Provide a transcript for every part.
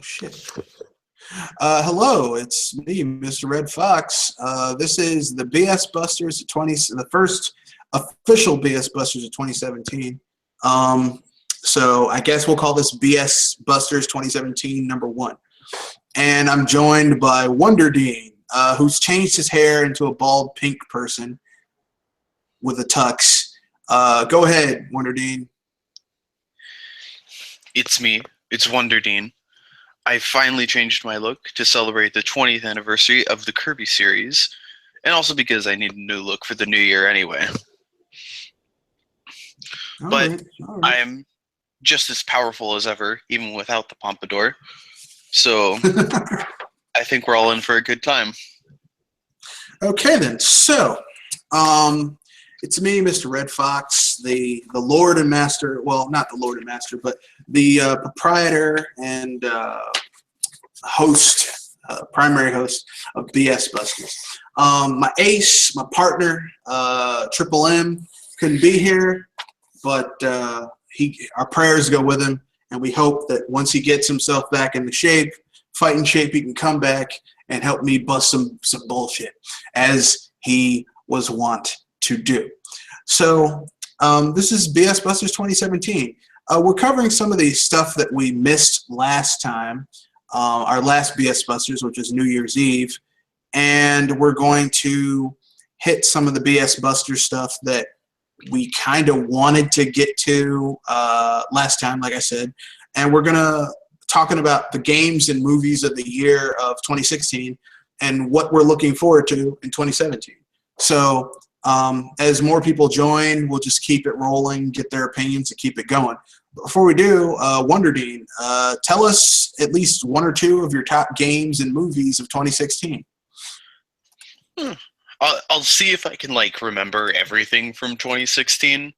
shit. Hello, it's me, Mr. Red Fox. This is the BS Busters the first official BS Busters of 2017. So I guess we'll call this BS Busters 2017 #1. And I'm joined by Wonder Dean, who's changed his hair into a bald pink person with a tux. Go ahead, Wonder Dean. It's me. It's Wonder Dean. I finally changed my look to celebrate the 20th anniversary of the Kirby series, and also because I need a new look for the new year anyway. All but right. I am just as powerful as ever, even without the pompadour. So I think we're all in for a good time. Okay then. So, it's me, Mr. Red Fox, the Lord and Master. Well, not the Lord and Master, but the proprietor and primary host of BS Busters. My ace, my partner, Triple M, couldn't be here, but our prayers go with him, and we hope that once he gets himself back in the fighting shape, he can come back and help me bust some bullshit, as he was wont to do. So this is BS Busters 2017. We're covering some of the stuff that we missed last time, our last BS Busters, which was New Year's Eve, and we're going to hit some of the BS Busters stuff that we kind of wanted to get to last time, like I said, and we're gonna talking about the games and movies of the year of 2016 and what we're looking forward to in 2017. So as more people join, we'll just keep it rolling, get their opinions, and keep it going. Before we do, Wonder Dean, tell us at least one or two of your top games and movies of 2016. I'll see if I can remember everything from 2016.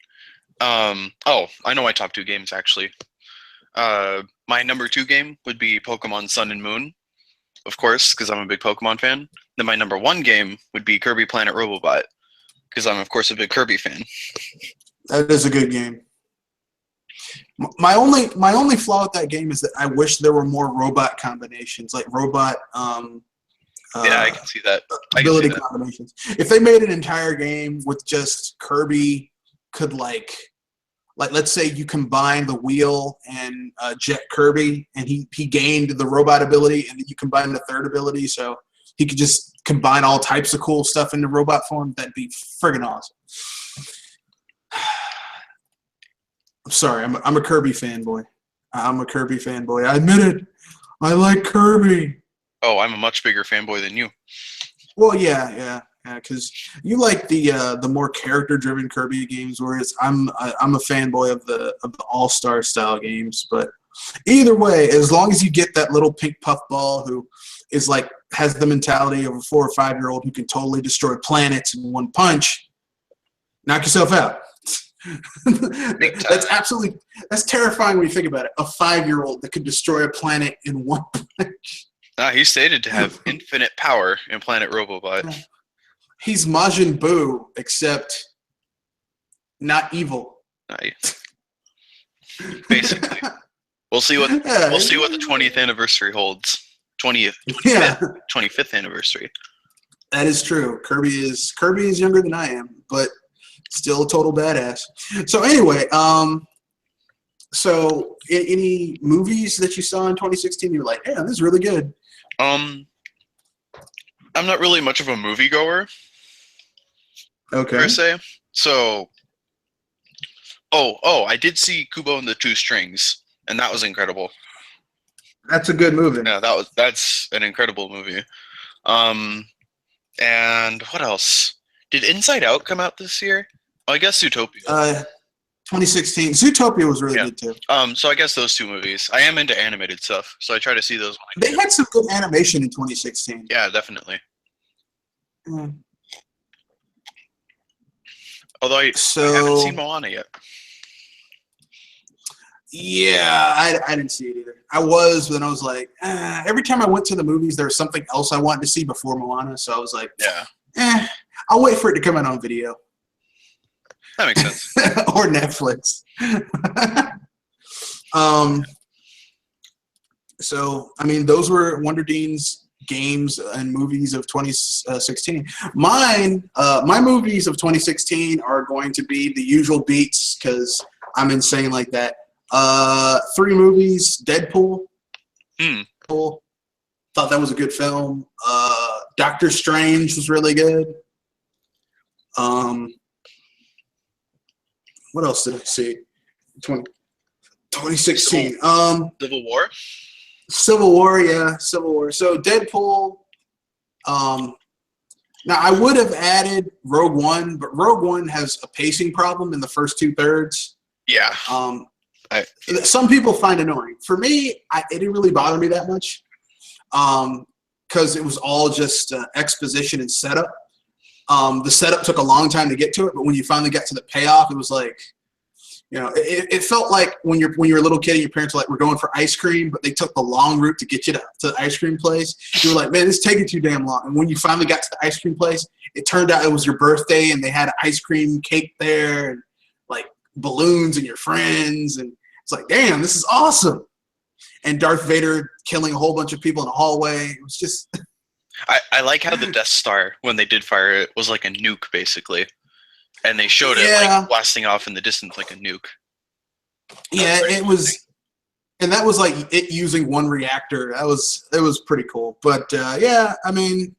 I know my top 2 games actually. My number 2 game would be Pokemon Sun and Moon, of course, because I'm a big Pokemon fan. Then my number 1 game would be Kirby Planet Robobot, because I'm, of course, a big Kirby fan. That is a good game. My only flaw with that game is that I wish there were more robot combinations, like robot yeah, I can see that. Ability combinations. If they made an entire game with just Kirby could let's say you combine the wheel and Jet Kirby, and he gained the robot ability, and you combine the third ability, so he could just combine all types of cool stuff into robot form. That'd be friggin' awesome. I'm sorry, I'm a Kirby fanboy. I'm a Kirby fanboy. I admit it. I like Kirby. Oh, I'm a much bigger fanboy than you. Well, yeah, because you like the more character-driven Kirby games, whereas I'm a fanboy of the All-Star style games. But either way, as long as you get that little pink puffball who is has the mentality of a 4 or 5-year-old who can totally destroy planets in one punch, knock yourself out. That's terrifying when you think about it. A 5-year-old that could destroy a planet in one punch. He's stated to have infinite power in Planet Robobot. He's Majin Buu, except not evil. Basically, we'll see what the 20th anniversary holds. 25th anniversary. That is true. Kirby is younger than I am, but still a total badass. So anyway, so any movies that you saw in 2016 you were like, yeah, this is really good? I'm not really much of a moviegoer. Okay. Per se. So I did see Kubo and the Two Strings, and that was incredible. That's a good movie. Yeah, that's an incredible movie. And what else? Did Inside Out come out this year? Oh, I guess Zootopia. 2016. Zootopia was really good too. So I guess those 2 movies. I am into animated stuff, so I try to see those. They had some good animation in 2016. Yeah, definitely. Mm. Although I haven't seen Moana yet. Yeah, I didn't see it either. I was like, every time I went to the movies, there was something else I wanted to see before Moana, so I was like, I'll wait for it to come out on video. That makes sense. Or Netflix. So, I mean, those were Wonder Dean's games and movies of 2016. Mine, my movies of 2016 are going to be the usual beats because I'm insane like that. 3 movies: Deadpool. Thought that was a good film. Doctor Strange was really good. What else did I see? 2016. Civil War. Civil War, yeah, Civil War. So Deadpool. Now I would have added Rogue One, but Rogue One has a pacing problem in the first 2/3. Yeah. Some people find annoying. For me, it didn't really bother me that much, because it was all just exposition and setup. The setup took a long time to get to it, but when you finally got to the payoff, it was like, it felt like when you're a little kid and your parents were like, we're going for ice cream, but they took the long route to get you to the ice cream place. You were like, man, this is taking too damn long. And when you finally got to the ice cream place, it turned out it was your birthday and they had an ice cream cake there and like balloons and your friends. And it's like, damn, this is awesome. And Darth Vader killing a whole bunch of people in a hallway. It was just... I like how the Death Star, when they did fire it, was like a nuke, basically. And they showed it like blasting off in the distance like a nuke. Yeah, it was, and that was like it using one reactor. It was pretty cool. But yeah, I mean,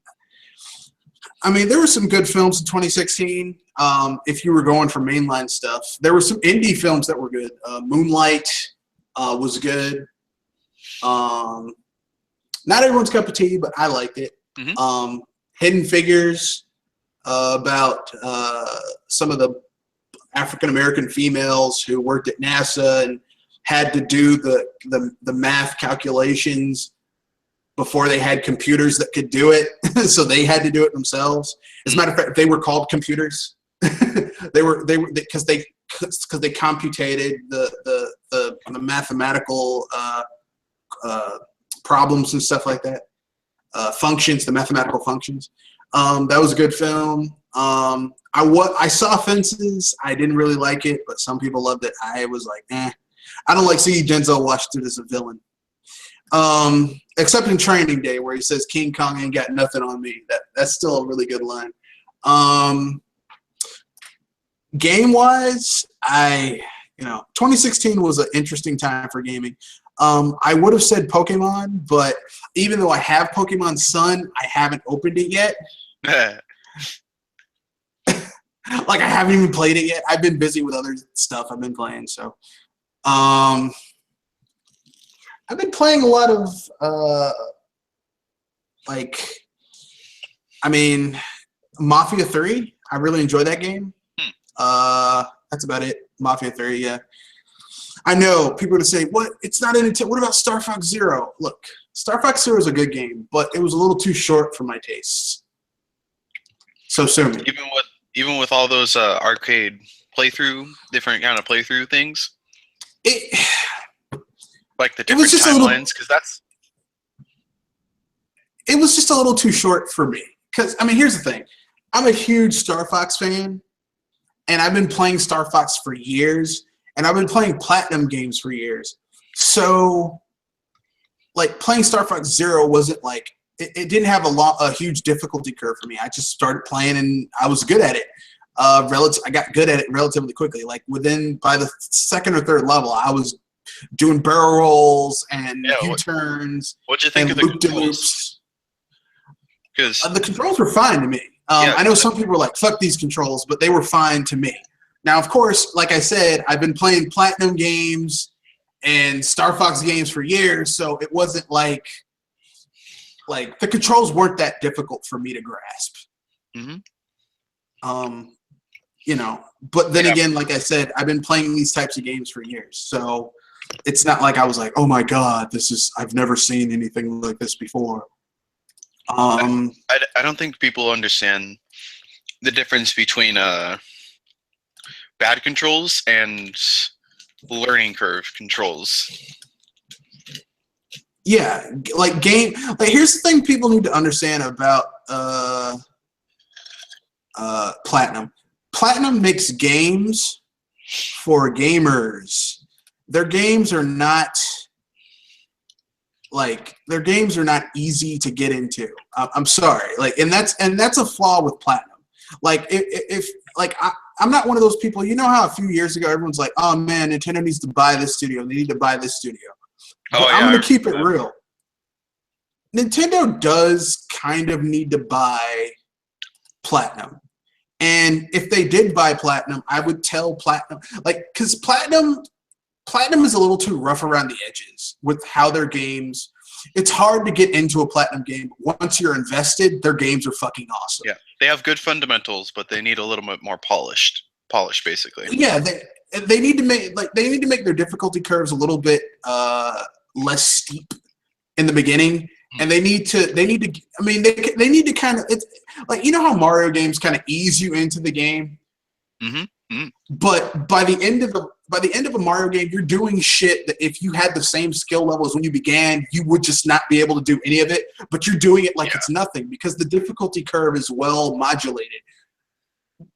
there were some good films in 2016. If you were going for mainline stuff, there were some indie films that were good. Moonlight was good. Not everyone's cup of tea, but I liked it. Mm-hmm. Hidden Figures, about some of the African American females who worked at NASA and had to do the math calculations before they had computers that could do it, so they had to do it themselves. As a matter of fact, they were called computers. they were because they computated the mathematical problems and stuff like that. Functions, the mathematical functions. That was a good film. I saw Fences. I didn't really like it, but some people loved it. I was like, eh. I don't like seeing Denzel Washington as a villain. Except in Training Day, where he says King Kong ain't got nothing on me. That's still a really good line. Game-wise, 2016 was an interesting time for gaming. I would have said Pokemon, but even though I have Pokemon Sun, I haven't opened it yet. Like, I haven't even played it yet. I've been busy with other stuff I've been playing, so. I've been playing a lot of, Mafia 3. I really enjoy that game. That's about it. Mafia 3, yeah. I know people are going to say, what? It's not in it. What about Star Fox Zero? Look, Star Fox Zero is a good game, but it was a little too short for my tastes. So soon. Even with all those arcade different kind of playthrough things? Like the different timelines, because that's... It was just a little too short for me. Because, here's the thing. I'm a huge Star Fox fan, and I've been playing Star Fox for years, and I've been playing Platinum games for years. So, playing Star Fox Zero wasn't it didn't have a huge difficulty curve for me. I just started playing, and I was good at it. I got good at it relatively quickly. By the second or third level, I was doing barrel rolls and U-turns. What'd you think of the controls? Because the controls were fine to me. I know some people were like, fuck these controls, but they were fine to me. Now, of course, like I said, I've been playing Platinum games and Star Fox games for years, so it wasn't like the controls weren't that difficult for me to grasp. Mm-hmm. But then again, like I said, I've been playing these types of games for years, so it's not like I was like, oh my god, I've never seen anything like this before. I don't think people understand the difference between bad controls and learning curve controls. Yeah, here's the thing people need to understand about Platinum. Platinum makes games for gamers. Their games are not like their games are not easy to get into. I'm sorry, like, and that's a flaw with Platinum. Like if like I'm not one of those people. You know how a few years ago everyone's like, oh man, Nintendo needs to buy this studio. They need to buy this studio. But Oh yeah, I'm I gonna keep it remember that. real. Nintendo does kind of need to buy Platinum. And if they did buy Platinum, I would tell Platinum, like, because Platinum is a little too rough around the edges with how their games. It's hard to get into a Platinum game. Once you're invested, their games are fucking awesome. Yeah, they have good fundamentals, but they need a little bit more polished basically. Yeah, they need to make their difficulty curves a little bit less steep in the beginning. And they need to I mean they need to kind of, it's like, you know how Mario games kind of ease you into the game, but by the end of a Mario game, you're doing shit that if you had the same skill levels when you began, you would just not be able to do any of it, but you're doing it like it's nothing because the difficulty curve is well modulated.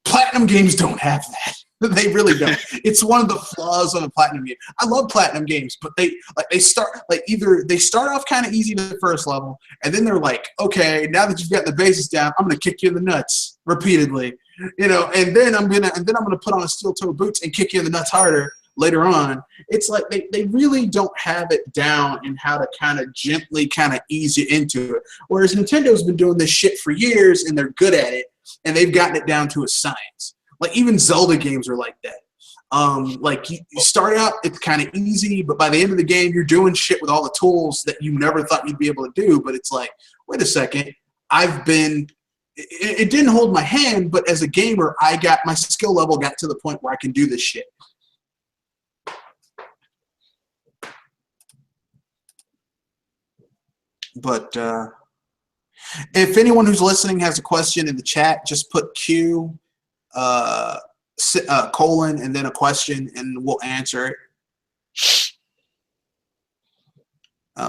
Platinum games don't have that. They really don't. It's one of the flaws of a Platinum game. I love Platinum games, but they start off kind of easy the first level, and then they're like, okay, now that you've got the bases down, I'm gonna kick you in the nuts repeatedly, and then I'm gonna put on a steel toe boots and kick you in the nuts harder later on. It's like they really don't have it down in how to kind of gently kind of ease you into it. Whereas Nintendo's been doing this shit for years, and they're good at it, and they've gotten it down to a science. Like even Zelda games are like that. Like you start out, it's kind of easy, but by the end of the game, you're doing shit with all the tools that you never thought you'd be able to do. But it's like, wait a second, it didn't hold my hand, but as a gamer, my skill level got to the point where I can do this shit. But if anyone who's listening has a question in the chat, just put Q colon and then a question, and we'll answer it.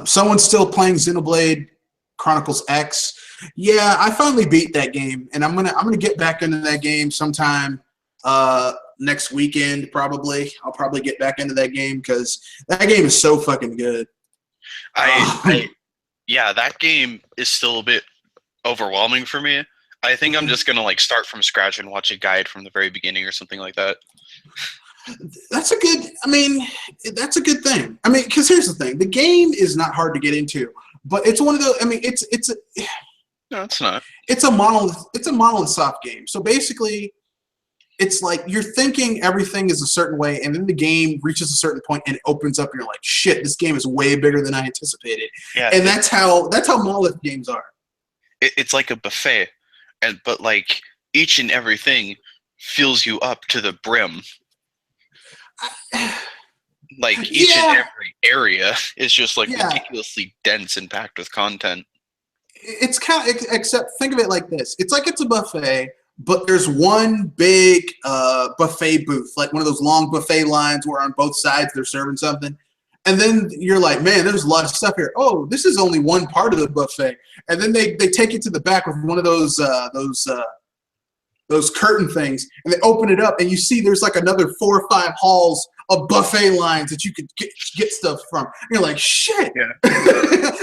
Someone's still playing Xenoblade Chronicles X. Yeah, I finally beat that game, and I'm gonna get back into that game sometime next weekend. Probably, I'll probably get back into that game because that game is so fucking good. Yeah, that game is still a bit overwhelming for me. I think I'm just gonna start from scratch and watch a guide from the very beginning or something like that. That's a good thing. I mean, because here's the thing: the game is not hard to get into, but it's one of those. I mean, No, it's not. It's a monolith soft game. So basically, it's like you're thinking everything is a certain way, and then the game reaches a certain point and it opens up, and you're like, "Shit, this game is way bigger than I anticipated." Yeah, and that's how monolith games are. It's like a buffet, but each and everything fills you up to the brim. Each and every area is just ridiculously dense and packed with content. It's kind of, except think of it like this: it's like it's a buffet, but there's one big buffet booth, like one of those long buffet lines where on both sides they're serving something. And then you're like, man, there's a lot of stuff here. Oh, this is only one part of the buffet. And then they take you to the back with one of those curtain things, and they open it up, and you see there's like another 4 or 5 halls of buffet lines that you could get stuff from. And you're like, shit. Yeah.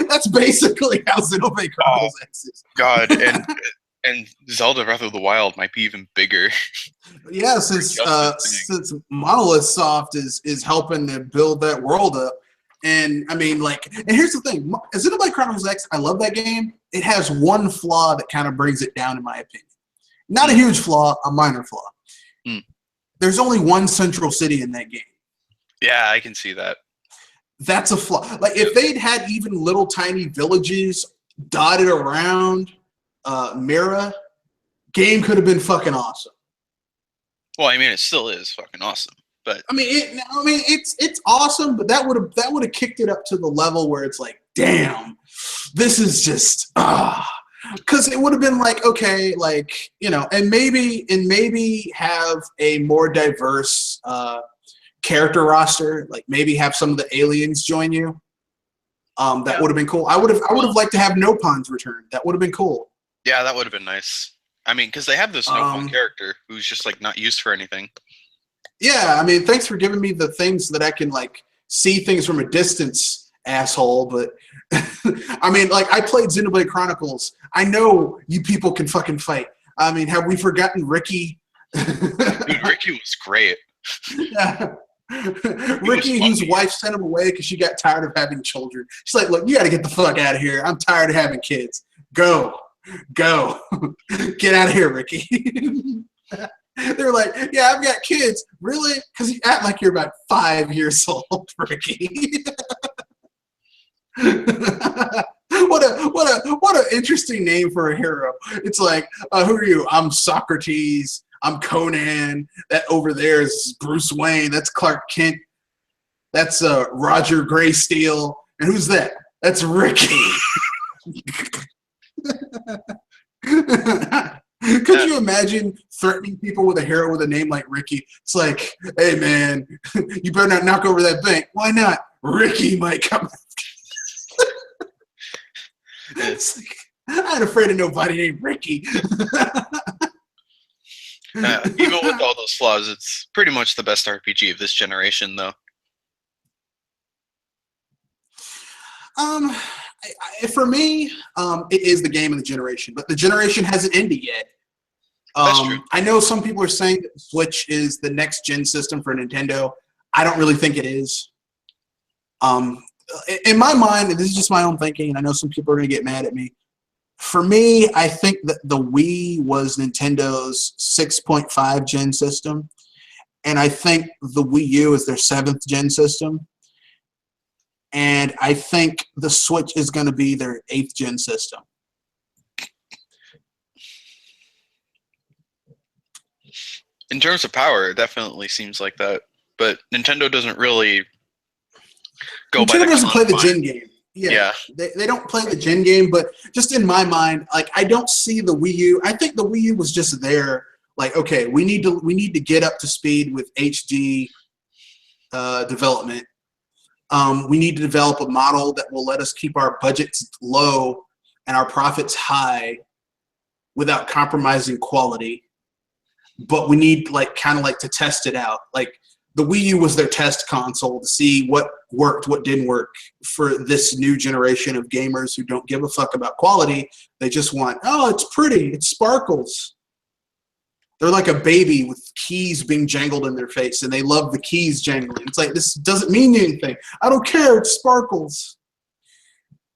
That's basically how Xenoblade Chronicles X is. God, and Zelda Breath of the Wild might be even bigger. Yeah, since Monolith Soft is helping to build that world up. And I mean, and here's the thing: Xenoblade Chronicles X, I love that game. It has one flaw that kind of brings it down, in my opinion. Not a huge flaw, a minor flaw. There's only one central city in that game. Yeah, I can see that. That's a flaw. Like if they'd had even little tiny villages dotted around Mira, game could have been fucking awesome. Well, I mean, it still is fucking awesome. But it's awesome, but that would have kicked it up to the level where it's like, damn, this is just because it would have been like, okay, and maybe have a more diverse character roster, like maybe have some of the aliens join you. That would have been cool. I would have liked to have Nopons return. That would have been cool. Yeah, that would have been nice. I mean, because they have this Nopon character who's just not used for anything. Yeah, I mean, thanks for giving me the things that I can see things from a distance, asshole. But I mean, like, I played Xenoblade Chronicles. I know you people can fucking fight. I mean, have we forgotten Ricky? Dude, Ricky was great. Yeah. Ricky, whose wife sent him away because she got tired of having children. She's like, look, you got to get the fuck out of here. I'm tired of having kids. Go. Get out of here, Ricky. They're like, yeah, I've got kids. Really? Because you act like you're about 5 years old, Ricky. What an interesting name for a hero. It's like, who are you? I'm Socrates. I'm Conan. That over there is Bruce Wayne. That's Clark Kent. That's Roger Greysteel. And who's that? That's Ricky. Could you imagine threatening people with a hero with a name like Ricky? It's like, hey man, you better not knock over that bank. Why not? Ricky might come. It's like, I ain't afraid of nobody named Ricky. Even with all those flaws, it's pretty much the best RPG of this generation, though. For me, it is the game of the generation, but the generation hasn't ended yet. That's true. I know some people are saying that the Switch is the next gen system for Nintendo. I don't really think it is. In my mind, and this is just my own thinking, and I know some people are going to get mad at me. For me, I think that the Wii was Nintendo's 6.5 gen system, and I think the Wii U is their 7th gen system, and I think the Switch is going to be their 8th gen system. In terms of power, it definitely seems like that, but Nintendo doesn't really go by the Nintendo doesn't play the line. gen game. Yeah. They don't play the gen game, but just in my mind, like, I don't see the Wii U. I think the Wii U was just there, like, okay, we need to get up to speed with HD development. We need to develop a model that will let us keep our budgets low and our profits high without compromising quality. But we need, like, kind of like to test it out. Like, the Wii U was their test console to see what worked, what didn't work for this new generation of gamers who don't give a fuck about quality. They just want, oh, it's pretty, it sparkles. They're like a baby with keys being jangled in their face, and they love the keys jangling. It's like, this doesn't mean anything. I don't care, it sparkles.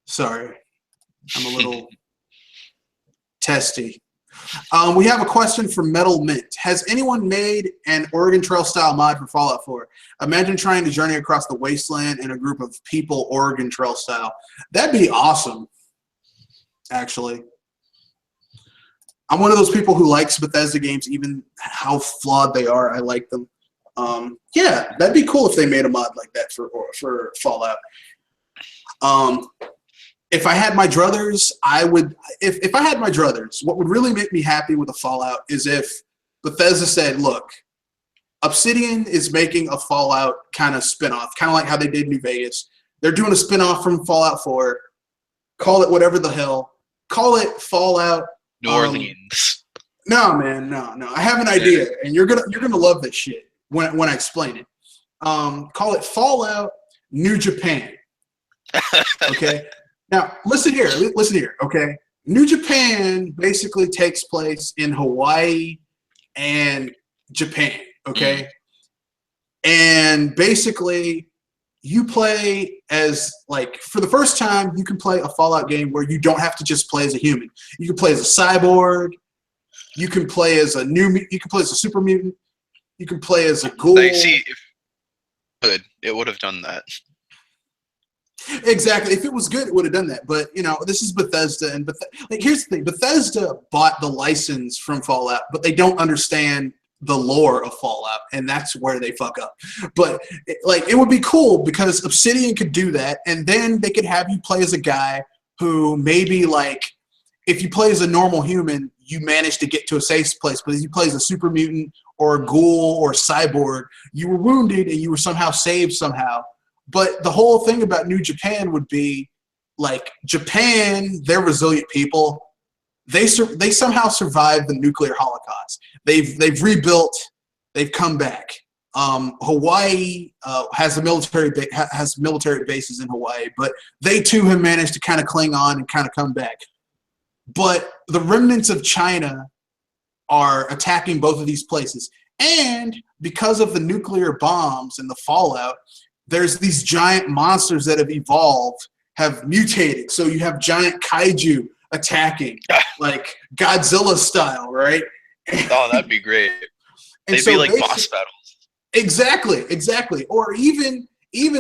Sorry, I'm a little testy. We have a question from Metal Mint. Has anyone made an Oregon Trail style mod for Fallout 4? Imagine trying to journey across the wasteland in a group of people Oregon Trail style. That'd be awesome, actually. I'm one of those people who likes Bethesda games, even how flawed they are. I like them. Yeah, that'd be cool if they made a mod like that for Fallout. If I had my druthers, I would. If I had my druthers, what would really make me happy with a Fallout is if Bethesda said, "Look, Obsidian is making a Fallout kind of spinoff, kind of like how they did New Vegas. They're doing a spinoff from Fallout 4. Call it whatever the hell. Call it Fallout New Orleans." No, man, no. I have an idea, and you're gonna love this shit when I explain it. Call it Fallout New Japan. Okay. Now, listen here, okay? New Japan basically takes place in Hawaii and Japan, okay? And basically, you play as, like, for the first time, you can play a Fallout game where you don't have to just play as a human. You can play as a cyborg. You can play as you can play as a super mutant. You can play as a ghoul. See, if it would have done that. Exactly. If it was good, it would have done that. But, this is Bethesda. And here's the thing. Bethesda bought the license from Fallout, but they don't understand the lore of Fallout, and that's where they fuck up. But, it would be cool because Obsidian could do that, and then they could have you play as a guy who maybe, like, if you play as a normal human, you manage to get to a safe place. But if you play as a super mutant or a ghoul or a cyborg, you were wounded and you were somehow saved somehow. But the whole thing about New Japan would be, like, Japan, they're resilient people. They somehow survived the nuclear holocaust. They've rebuilt. They've come back. Hawaii has military bases in Hawaii, but they too have managed to kind of cling on and kind of come back. But the remnants of China are attacking both of these places. And because of the nuclear bombs and the fallout, there's these giant monsters that have evolved, have mutated. So you have giant kaiju attacking, like Godzilla style, right? Oh, that'd be great. They'd be like boss battles. Exactly. Or even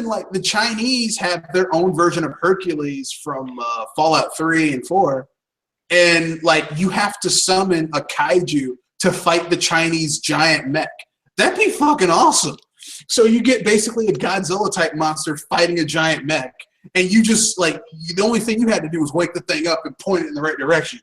like the Chinese have their own version of Hercules from Fallout 3 and 4. And like you have to summon a kaiju to fight the Chinese giant mech. That'd be fucking awesome. So you get basically a Godzilla type monster fighting a giant mech, and you just like the only thing you had to do was wake the thing up and point it in the right direction.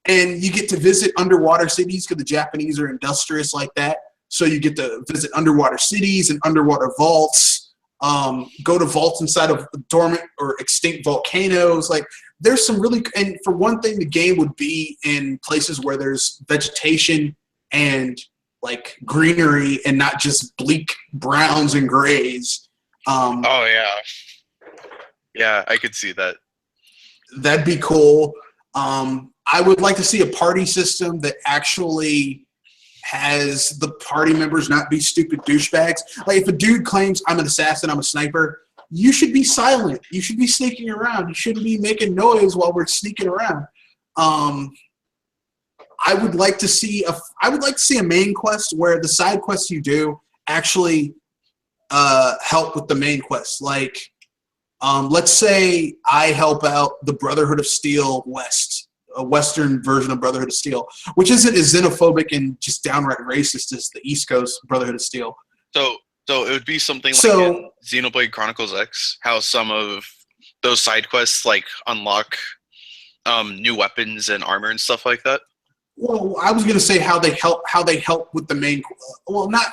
And you get to visit underwater cities because the Japanese are industrious like that. So you get to visit underwater cities and underwater vaults. Go to vaults inside of dormant or extinct volcanoes. Like there's some really, and for one thing, the game would be in places where there's vegetation and like greenery and not just bleak browns and grays. Oh yeah, I could see that. That'd be cool. I would like to see a party system that actually has the party members not be stupid douchebags. Like if a dude claims I'm an assassin, I'm a sniper, you should be silent. You should be sneaking around. You shouldn't be making noise while we're sneaking around. I would like to see a main quest where the side quests you do actually help with the main quest. Like let's say I help out the Brotherhood of Steel West, a Western version of Brotherhood of Steel, which isn't as xenophobic and just downright racist as the East Coast Brotherhood of Steel. So it would be something like in Xenoblade Chronicles X, how some of those side quests like unlock new weapons and armor and stuff like that. Well, I was gonna say how they help with the main. Well, not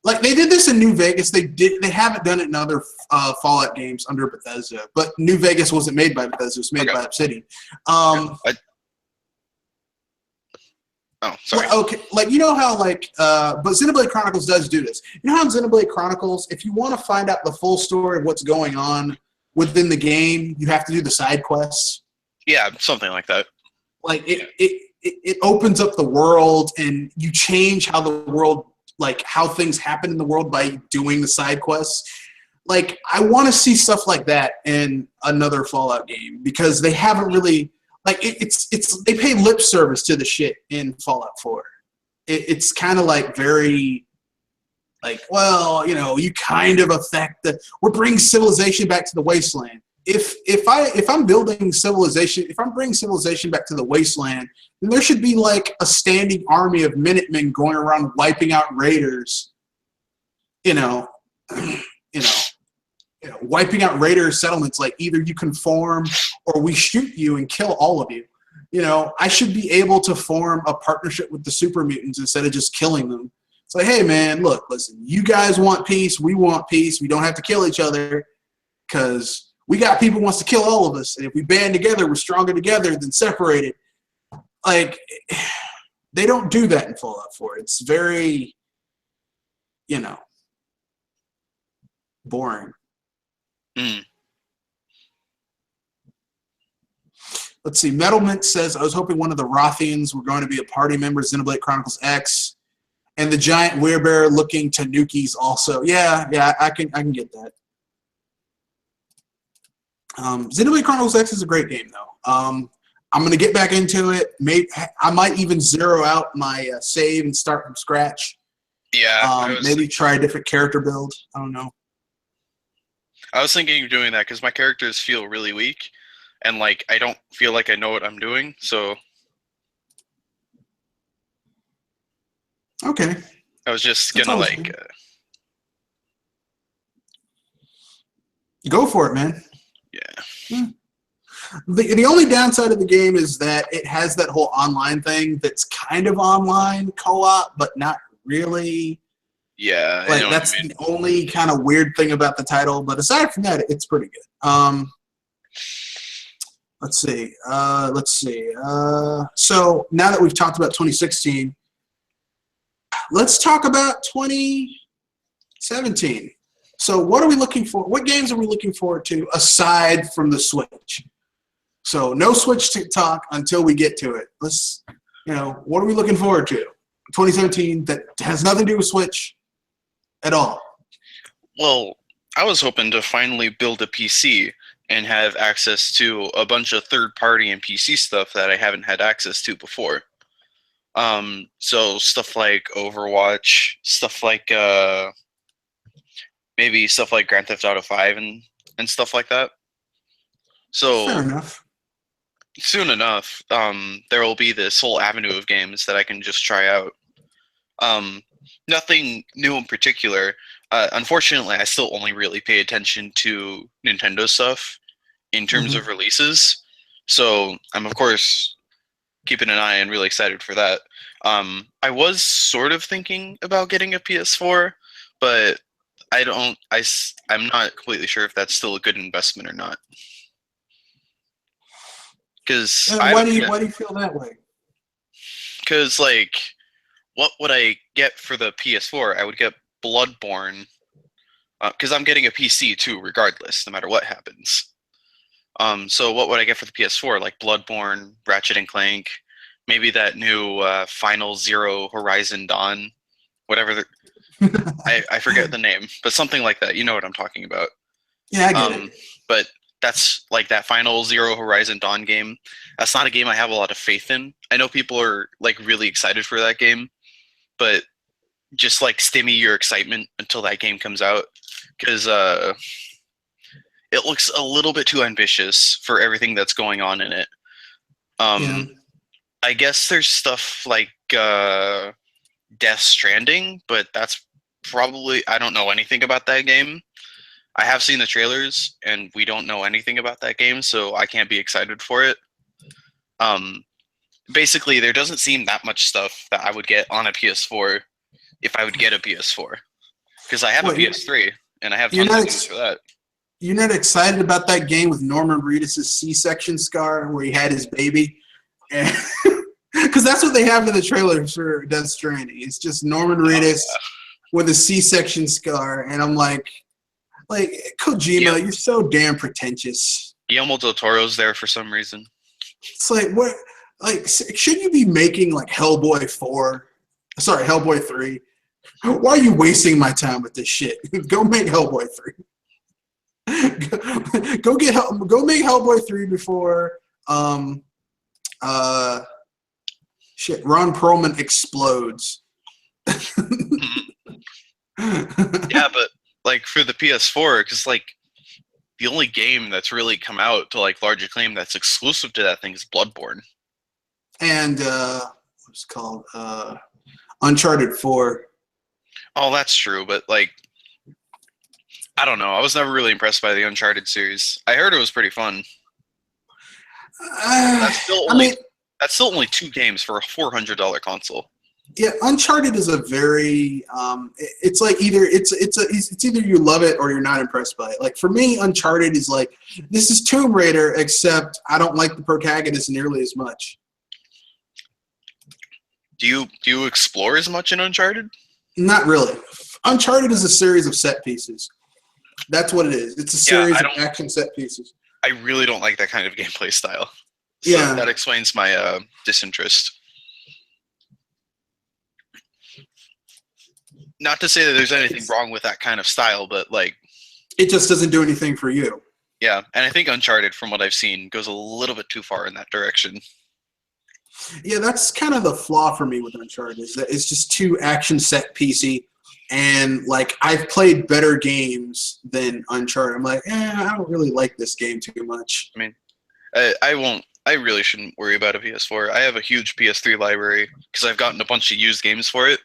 like they did this in New Vegas. They haven't done it in other Fallout games under Bethesda. But New Vegas wasn't made by Bethesda. It was made by Obsidian. Oh, sorry. Well, okay, like you know how like, but Xenoblade Chronicles does do this. You know how in Xenoblade Chronicles, if you want to find out the full story of what's going on within the game, you have to do the side quests. Yeah, something like that. Like it opens up the world, and you change how the world, like how things happen in the world by doing the side quests. Like I want to see stuff like that in another Fallout game because they haven't really. Like it's they pay lip service to the shit in Fallout 4. It's kind of like very, like, well, you know, you kind of affect we're bringing civilization back to the wasteland. If I'm building civilization, if I'm bringing civilization back to the wasteland, then there should be like a standing army of Minutemen going around wiping out raiders. Wiping out raider settlements, like either you conform or we shoot you and kill all of you. You know, I should be able to form a partnership with the super mutants instead of just killing them. It's like, hey man, look, listen, you guys want peace, we want peace. We don't have to kill each other because we got people who wants to kill all of us. And if we band together, we're stronger together than separated. Like, they don't do that in Fallout 4. It's very, boring. Let's see. Metalmint says, I was hoping one of the Rothians were going to be a party member of Xenoblade Chronicles X, and the giant werebear looking Tanukis also. Yeah, I can get that. Xenoblade Chronicles X is a great game, though. I'm going to get back into it. I might even zero out my save and start from scratch. Yeah. Maybe try a different character build. I don't know. I was thinking of doing that because my characters feel really weak, and like I don't feel like I know what I'm doing. So, okay. I was just gonna go for it, man. Yeah. The only downside of the game is that it has that whole online thing that's kind of online co-op, but not really. Yeah, like that's the only kind of weird thing about the title. But aside from that, it's pretty good. Let's see. So now that we've talked about 2016, let's talk about 2017. So what are we looking for? What games are we looking forward to aside from the Switch? So no Switch talk until we get to it. Let's, what are we looking forward to? 2017 that has nothing to do with Switch at all. Well, I was hoping to finally build a PC and have access to a bunch of third-party and PC stuff that I haven't had access to before. So stuff like Overwatch, stuff like maybe stuff like Grand Theft Auto 5 and stuff like that. So fair enough. Soon enough, there will be this whole avenue of games that I can just try out. Nothing new in particular. Unfortunately, I still only really pay attention to Nintendo stuff in terms of releases. So I'm, of course, keeping an eye and really excited for that. I was sort of thinking about getting a PS4, but I'm not completely sure if that's still a good investment or not. Because why do you feel that way? Because what would I get for the PS4? I would get Bloodborne, because I'm getting a PC too, regardless, no matter what happens. So what would I get for the PS4? Like Bloodborne, Ratchet and Clank, maybe that new Final Zero Horizon Dawn, whatever. I forget the name, but something like that. You know what I'm talking about. Yeah, I get it. But that's like that Final Zero Horizon Dawn game. That's not a game I have a lot of faith in. I know people are really excited for that game, but just stimmy your excitement until that game comes out, because it looks a little bit too ambitious for everything that's going on in it. Yeah. I guess there's stuff like Death Stranding, but that's probably, I don't know anything about that game. I have seen the trailers, and we don't know anything about that game, so I can't be excited for it. Basically, there doesn't seem that much stuff that I would get on a PS4 if I would get a PS4, because I have a PS3 and I have tons of games for that. You're not excited about that game with Norman Reedus' C-section scar where he had his baby? Because that's what they have in the trailer for Death Stranding. It's just Norman Reedus with a C-section scar, and I'm like Kojima, you're so damn pretentious. Guillermo del Toro's there for some reason. It's what? Shouldn't you be making Hellboy 4? Sorry, Hellboy 3. Why are you wasting my time with this shit? Go make Hellboy 3. Go make Hellboy 3 before Ron Perlman explodes. Yeah, but for the PS4, because the only game that's really come out to large acclaim that's exclusive to that thing is Bloodborne. And what's it called? Uncharted 4. Oh, that's true, but I don't know. I was never really impressed by the Uncharted series. I heard it was pretty fun. That's still only 2 games for a $400 console. Yeah, Uncharted is a very it's either you love it or you're not impressed by it. For me, Uncharted is this is Tomb Raider, except I don't like the protagonist nearly as much. Do you explore as much in Uncharted? Not really. Uncharted is a series of set pieces. That's what it is. It's a series of action set pieces. I really don't like that kind of gameplay style. So that explains my disinterest. Not to say that there's anything wrong with that kind of style, but it just doesn't do anything for you. Yeah, and I think Uncharted, from what I've seen, goes a little bit too far in that direction. Yeah, that's kind of the flaw for me with Uncharted, is that it's just too action set piecey, and I've played better games than Uncharted. I'm I don't really like this game too much. I mean, I really shouldn't worry about a PS4. I have a huge PS3 library because I've gotten a bunch of used games for it.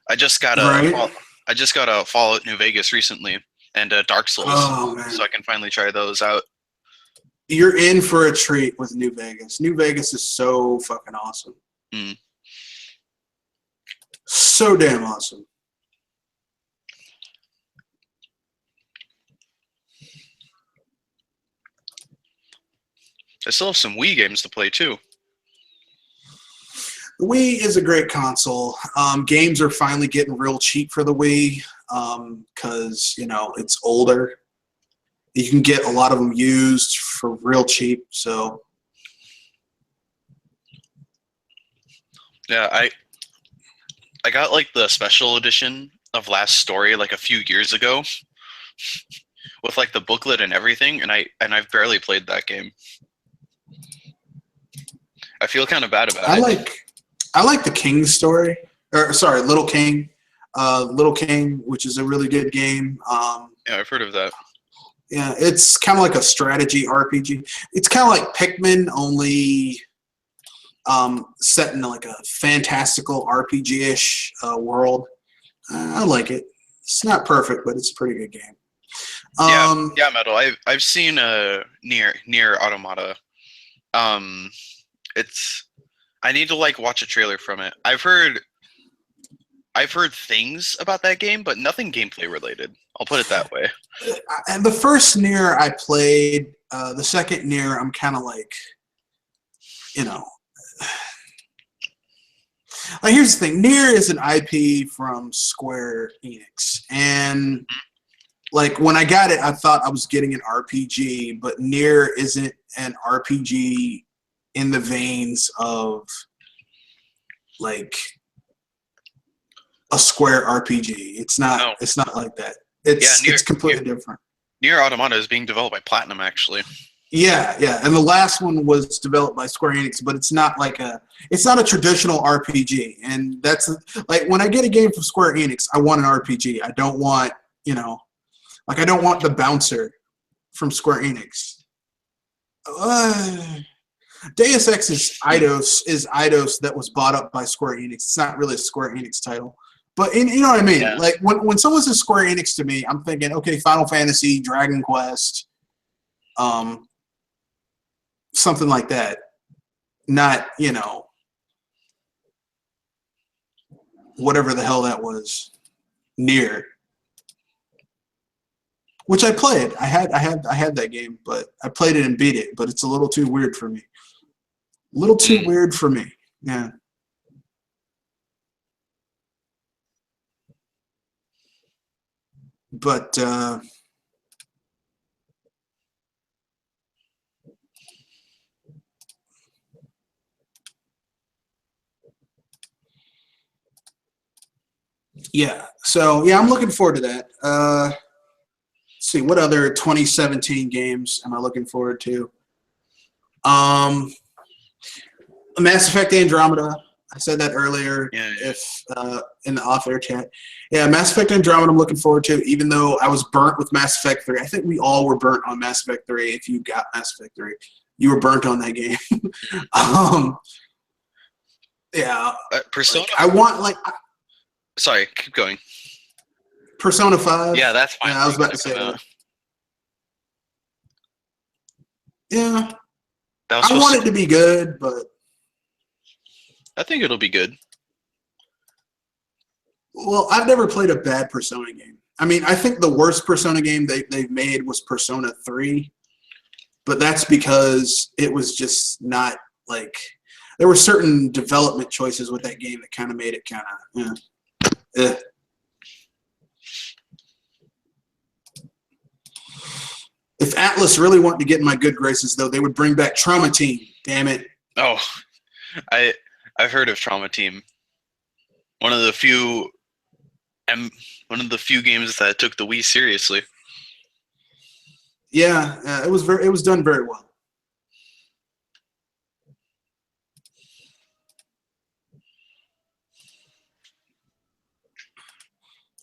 I just got a Fallout New Vegas recently and Dark Souls, so I can finally try those out. You're in for a treat with New Vegas. New Vegas is so fucking awesome. So damn awesome. I still have some Wii games to play too. The Wii is a great console. Games are finally getting real cheap for the Wii because, it's older. You can get a lot of them used for real cheap. So, Yeah, I got like the special edition of Last Story like a few years ago with like the booklet and everything, and I've barely played that game. I feel kind of bad about it. I like the King story, or sorry, Little King, which is a really good game. Yeah, I've heard of that. Yeah, it's kind of like a strategy RPG. It's kind of like Pikmin, only set in like a fantastical RPG-ish world. I like it. It's not perfect, but it's a pretty good game. Yeah, Metal. I've seen Near Automata. I need to like watch a trailer from it. I've heard things about that game, but nothing gameplay related. I'll put it that way. And the first Nier I played, the second Nier I'm kind of like, here's the thing. Nier is an IP from Square Enix, and like when I got it, I thought I was getting an RPG, but Nier isn't an RPG in the veins of like a Square RPG. It's not. No. It's not like that. It's completely different. Nier Automata is being developed by Platinum, actually. Yeah, and the last one was developed by Square Enix, but it's not a traditional RPG, and that's like when I get a game from Square Enix, I want an RPG. I don't want I don't want the bouncer from Square Enix. Deus Ex is Eidos that was bought up by Square Enix. It's not really a Square Enix title. But you know what I mean? Yeah. Like when someone says Square Enix to me, I'm thinking, okay, Final Fantasy, Dragon Quest, something like that. Not, whatever the hell that was. Nier. Which I played. I had that game, but I played it and beat it, but it's a little too weird for me. A little too weird for me. Yeah. But yeah. So yeah, I'm looking forward to that. Let's see, what other 2017 games am I looking forward to? Mass Effect Andromeda. I said that earlier. Yeah. If in the off-air chat. Yeah, Mass Effect Andromeda I'm looking forward to, even though I was burnt with Mass Effect 3. I think we all were burnt on Mass Effect 3. If you got Mass Effect 3, you were burnt on that game. Yeah. Persona. I want Sorry, keep going. Persona 5. Yeah, that's fine. Yeah, I was about to say that. Yeah. I want it to be good, but I think it'll be good. Well, I've never played a bad Persona game. I mean, I think the worst Persona game they've made was Persona 3, but that's because it was just not like there were certain development choices with that game that kind of made it kind of If Atlas really wanted to get in my good graces, though, they would bring back Trauma Team. Damn it! Oh, I've heard of Trauma Team. One of the few games that took the Wii seriously. Yeah, it was done very well.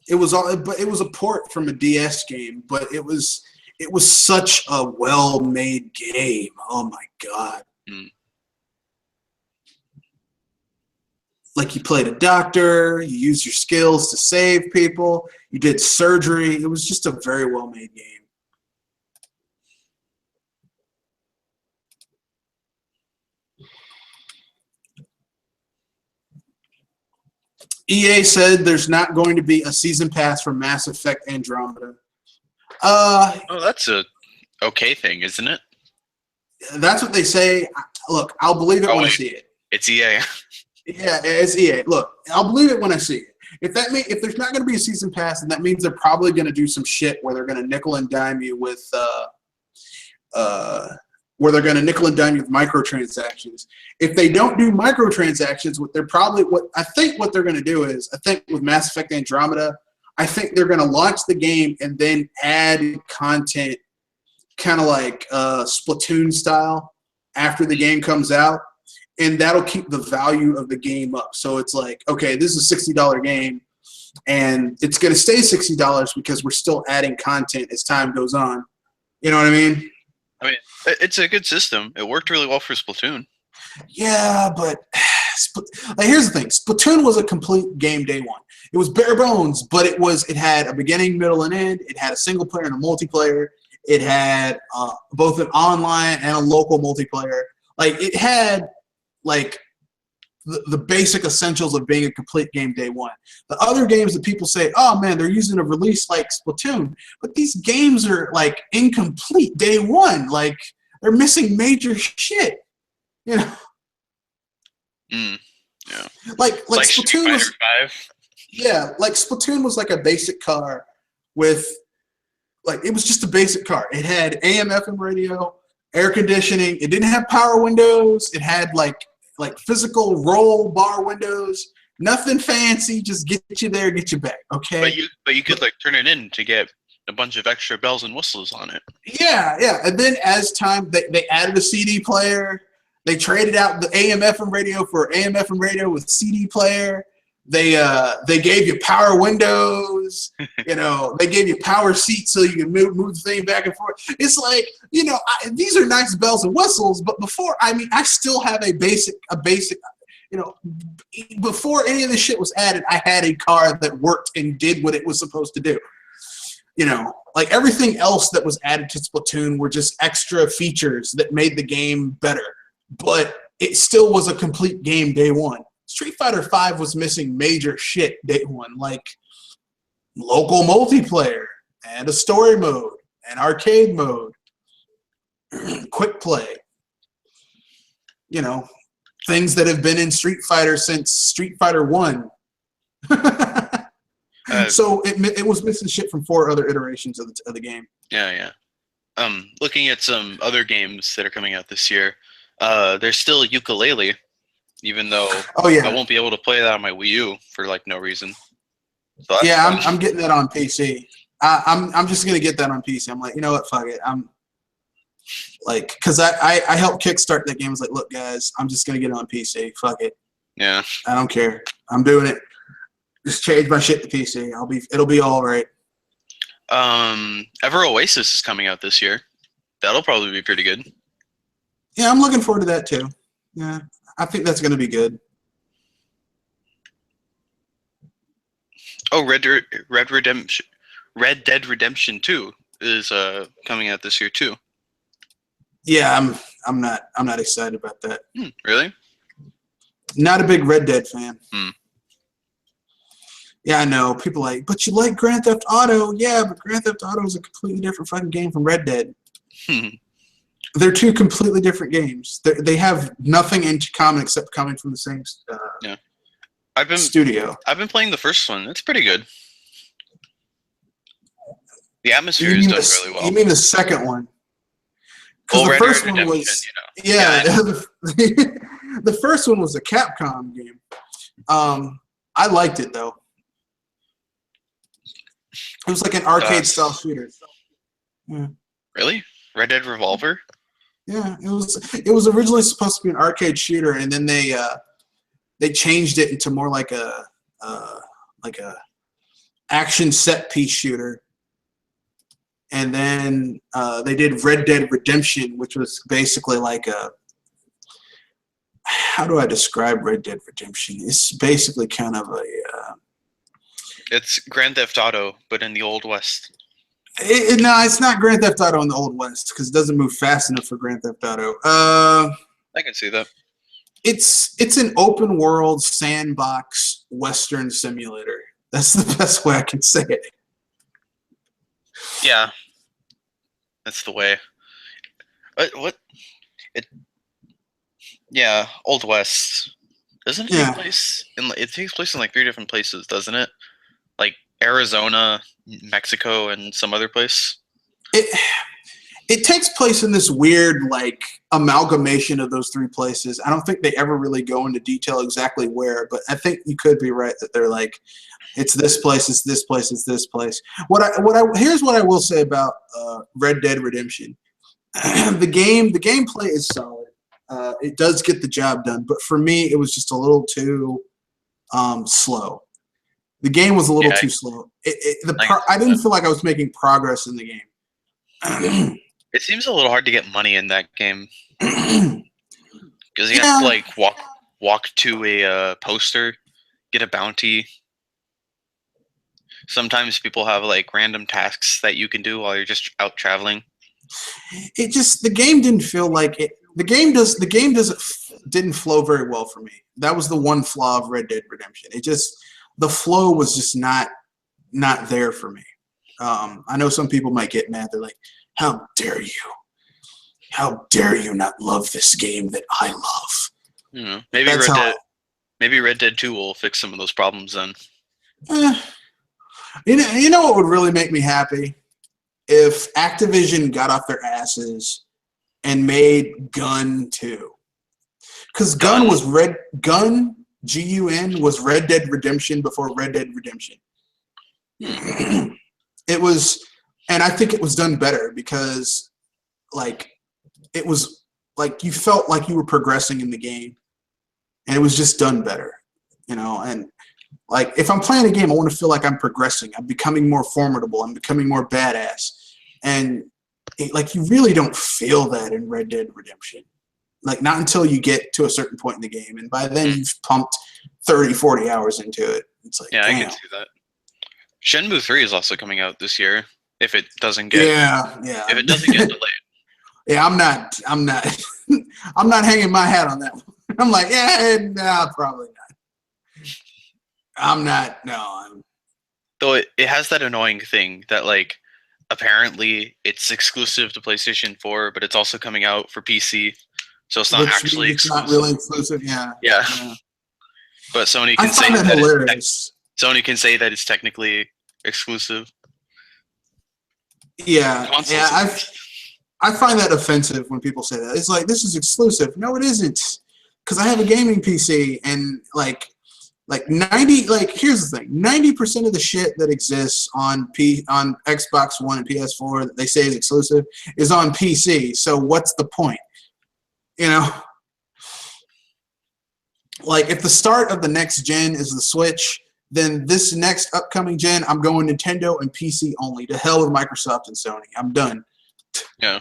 It was a port from a DS game, but it was such a well-made game. Oh my god. Like you played a doctor, you used your skills to save people, you did surgery. It was just a very well-made game. EA said there's not going to be a season pass for Mass Effect Andromeda. That's a okay thing, isn't it? That's what they say. Look, I'll believe it when I see it. It's EA. Yeah, it's EA. Look, I'll believe it when I see it. If there's not going to be a season pass, then that means they're probably going to do some shit where they're going to nickel and dime you with microtransactions. If they don't do microtransactions, what I think they're going to do is, I think with Mass Effect Andromeda, I think they're going to launch the game and then add content, kind of like Splatoon style, after the game comes out, and that'll keep the value of the game up. So it's like, okay, this is a $60 game, and it's going to stay $60 because we're still adding content as time goes on. You know what I mean? I mean, it's a good system. It worked really well for Splatoon. Yeah, but like, here's the thing: Splatoon was a complete game day one. It was bare bones, but it had a beginning, middle, and end. It had a single player and a multiplayer. It had both an online and a local multiplayer. Like, it had like the basic essentials of being a complete game day one. The other games that people say, oh man, they're using a release like Splatoon, but these games are like incomplete day one. Like, they're missing major shit. You know. Yeah. Like Splatoon was. 5. Yeah, like Splatoon was like a basic car with, like, it was just a basic car. It had AM/FM radio, air conditioning. It didn't have power windows. It had like physical roll bar windows. Nothing fancy. Just get you there, get you back. Okay. But you could like turn it in to get a bunch of extra bells and whistles on it. Yeah. And then as time, they added a CD player. They traded out the AM/FM radio for AM/FM radio with CD player. They gave you power windows. You know, they gave you power seats so you can move the thing back and forth. It's like, you know, these are nice bells and whistles, but before, I mean, I still have a basic, you know, before any of this shit was added, I had a car that worked and did what it was supposed to do. You know, like, everything else that was added to Splatoon were just extra features that made the game better, but it still was a complete game day one. Street Fighter V was missing major shit day one, like local multiplayer and a story mode and arcade mode, quick play. You know, things that have been in Street Fighter since Street Fighter 1. So it was missing shit from 4 other iterations of the game. Yeah. Looking at some other games that are coming out this year, there's still Yooka-Laylee. Even though I won't be able to play that on my Wii U for like no reason. So yeah, I'm getting that on PC. I'm just gonna get that on PC. I'm like, you know what, fuck it. I'm like, because I helped kickstart that game. I was like, look guys, I'm just gonna get it on PC. Fuck it. Yeah. I don't care. I'm doing it. Just change my shit to PC. It'll be all right. Ever Oasis is coming out this year. That'll probably be pretty good. Yeah, I'm looking forward to that too. Yeah. I think that's going to be good. Oh, Red Dead Redemption 2 is coming out this year too. Yeah, I'm not excited about that. Really? Not a big Red Dead fan. Yeah, I know. People are like, but you like Grand Theft Auto? Yeah, but Grand Theft Auto is a completely different fucking game from Red Dead. They're 2 completely different games. They have nothing in common except coming from the same studio. I've been playing the first one. It's pretty good. The atmosphere is done really well. You mean the second one? Well, the first one was, you know. Yeah. The first one was a Capcom game. I liked it though. It was like an arcade style shooter. Yeah. Really? Red Dead Revolver? Yeah, it was originally supposed to be an arcade shooter, and then they changed it into more like a action set piece shooter. And then they did Red Dead Redemption, which was basically like how do I describe Red Dead Redemption? It's basically kind of a it's Grand Theft Auto, but in the Old West. No, it's not Grand Theft Auto in the Old West because it doesn't move fast enough for Grand Theft Auto. I can see that. It's an open world sandbox Western simulator. That's the best way I can say it. Yeah, that's the way. Yeah, Old West. Doesn't it take Yeah. place in? It takes place in like 3 different places, doesn't it? Like Arizona, Mexico, and some other place. It it takes place in this weird like amalgamation of those three places. I don't think they ever really go into detail exactly where, but I think you could be right that they're like, it's this place, it's this place, it's this place. Here's what I will say about Red Dead Redemption. The gameplay is solid. It does get the job done, but for me, it was just a little too slow. The game was a little Yeah, too slow. I I didn't feel like I was making progress in the game. It seems a little hard to get money in that game because you have to Yeah, like walk to a poster, get a bounty. Sometimes people have like random tasks that you can do while you're just out traveling. it just the game didn't feel like it. The game didn't flow very well for me. That was the one flaw of Red Dead Redemption. The flow was just not there for me. I know some people might get mad. They're like, "How dare you? How dare you not love this game that I love?" Maybe That's maybe Red Dead 2 will fix some of those problems then. eh, you know what would really make me happy if Activision got off their asses and made Gun 2. Because Gun. Gun Gun was Red Dead Redemption before Red Dead Redemption. It was, and I think it was done better because, like, it was like you felt like you were progressing in the game, and it was just done better, you know. And like, if I'm playing a game, I want to feel like I'm progressing. I'm becoming more formidable. I'm becoming more badass, and like you really don't feel that in Red Dead Redemption. Like not until you get to a certain point in the game, and by then you've pumped 30, 40 hours into it. It's like, Yeah, damn. I can see that. Shenmue 3 is also coming out this year. If it doesn't get if it doesn't get delayed. Yeah, I'm not I'm not hanging my hat on that one. I'm like, yeah, no, probably not. I'm not. No, I'm. Though it has that annoying thing that like apparently it's exclusive to PlayStation 4, but it's also coming out for PC. So it's not Which actually means it's exclusive. not really exclusive. Yeah. Yeah. Yeah. But Sony I can say find that that hilarious. Sony can say that it's technically exclusive. Yeah, Consoles yeah. are- I find that offensive when people say that. It's like this is exclusive. No, it isn't. Because I have a gaming PC and like 90. Like here's the thing: 90% of the shit that exists on Xbox One and PS4 that they say is exclusive is on PC. So what's the point? You know, like if the start of the next gen is the Switch, then this next upcoming gen, I'm going Nintendo and PC only. To hell with Microsoft and Sony. I'm done. Yeah.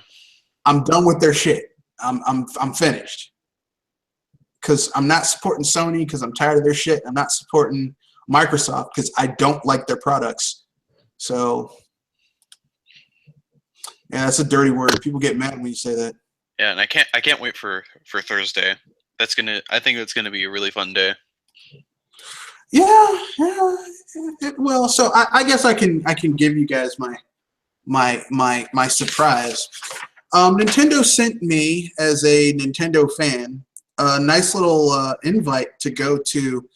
I'm done with their shit. I'm finished. Because I'm not supporting Sony because I'm tired of their shit. I'm not supporting Microsoft because I don't like their products. So, yeah, that's a dirty word. People get mad when you say that. Yeah, and I can't wait for Thursday. I think that's gonna be a really fun day. Yeah, it will. So I guess I can give you guys my surprise. Nintendo sent me as a Nintendo fan a nice little invite to go to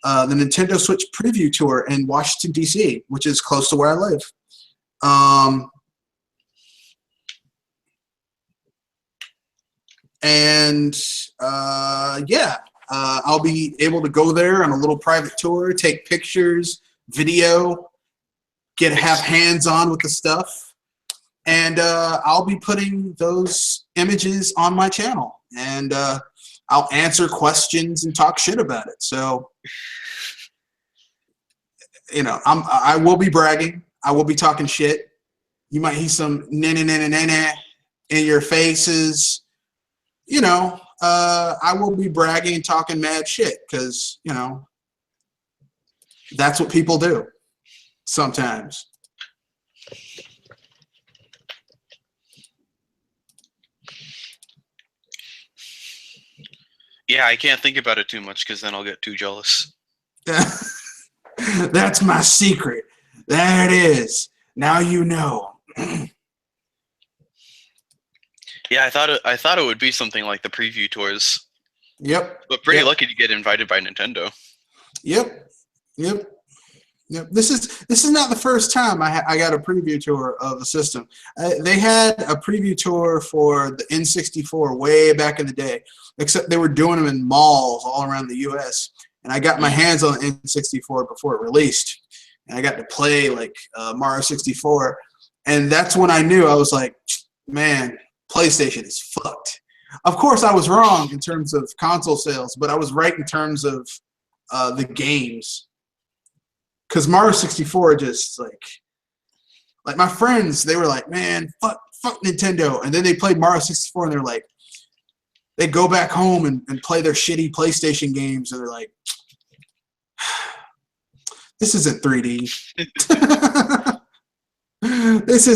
the Nintendo Switch preview tour in Washington D.C., which is close to where I live. I'll be able to go there on a little private tour, take pictures, video, have hands on with the stuff. And I'll be putting those images on my channel. And I'll answer questions and talk shit about it. So, you know, I will be bragging. I will be talking shit. You might hear some na in your faces. You know, I will be bragging and talking mad shit because, you know, that's what people do sometimes. Yeah, I can't think about it too much because then I'll get too jealous. That's my secret. There it is. Now you know. Yeah, I thought it would be something like the preview tours. Yep. But pretty Yep. lucky to get invited by Nintendo. Yep. Yep. Yep. This is not the first time I got a preview tour of the system. They had a preview tour for the N64 way back in the day, except they were doing them in malls all around the U.S. And I got my hands on the N64 before it released, and I got to play like Mario 64, and that's when I knew. I was like, man, PlayStation is fucked. Of course, I was wrong in terms of console sales, but I was right in terms of the games. Because Mario 64 just like my friends, they were like, man, fuck Nintendo. And then they played Mario 64 and they're like, they go back home and play their shitty PlayStation games and they're like, this isn't 3D. This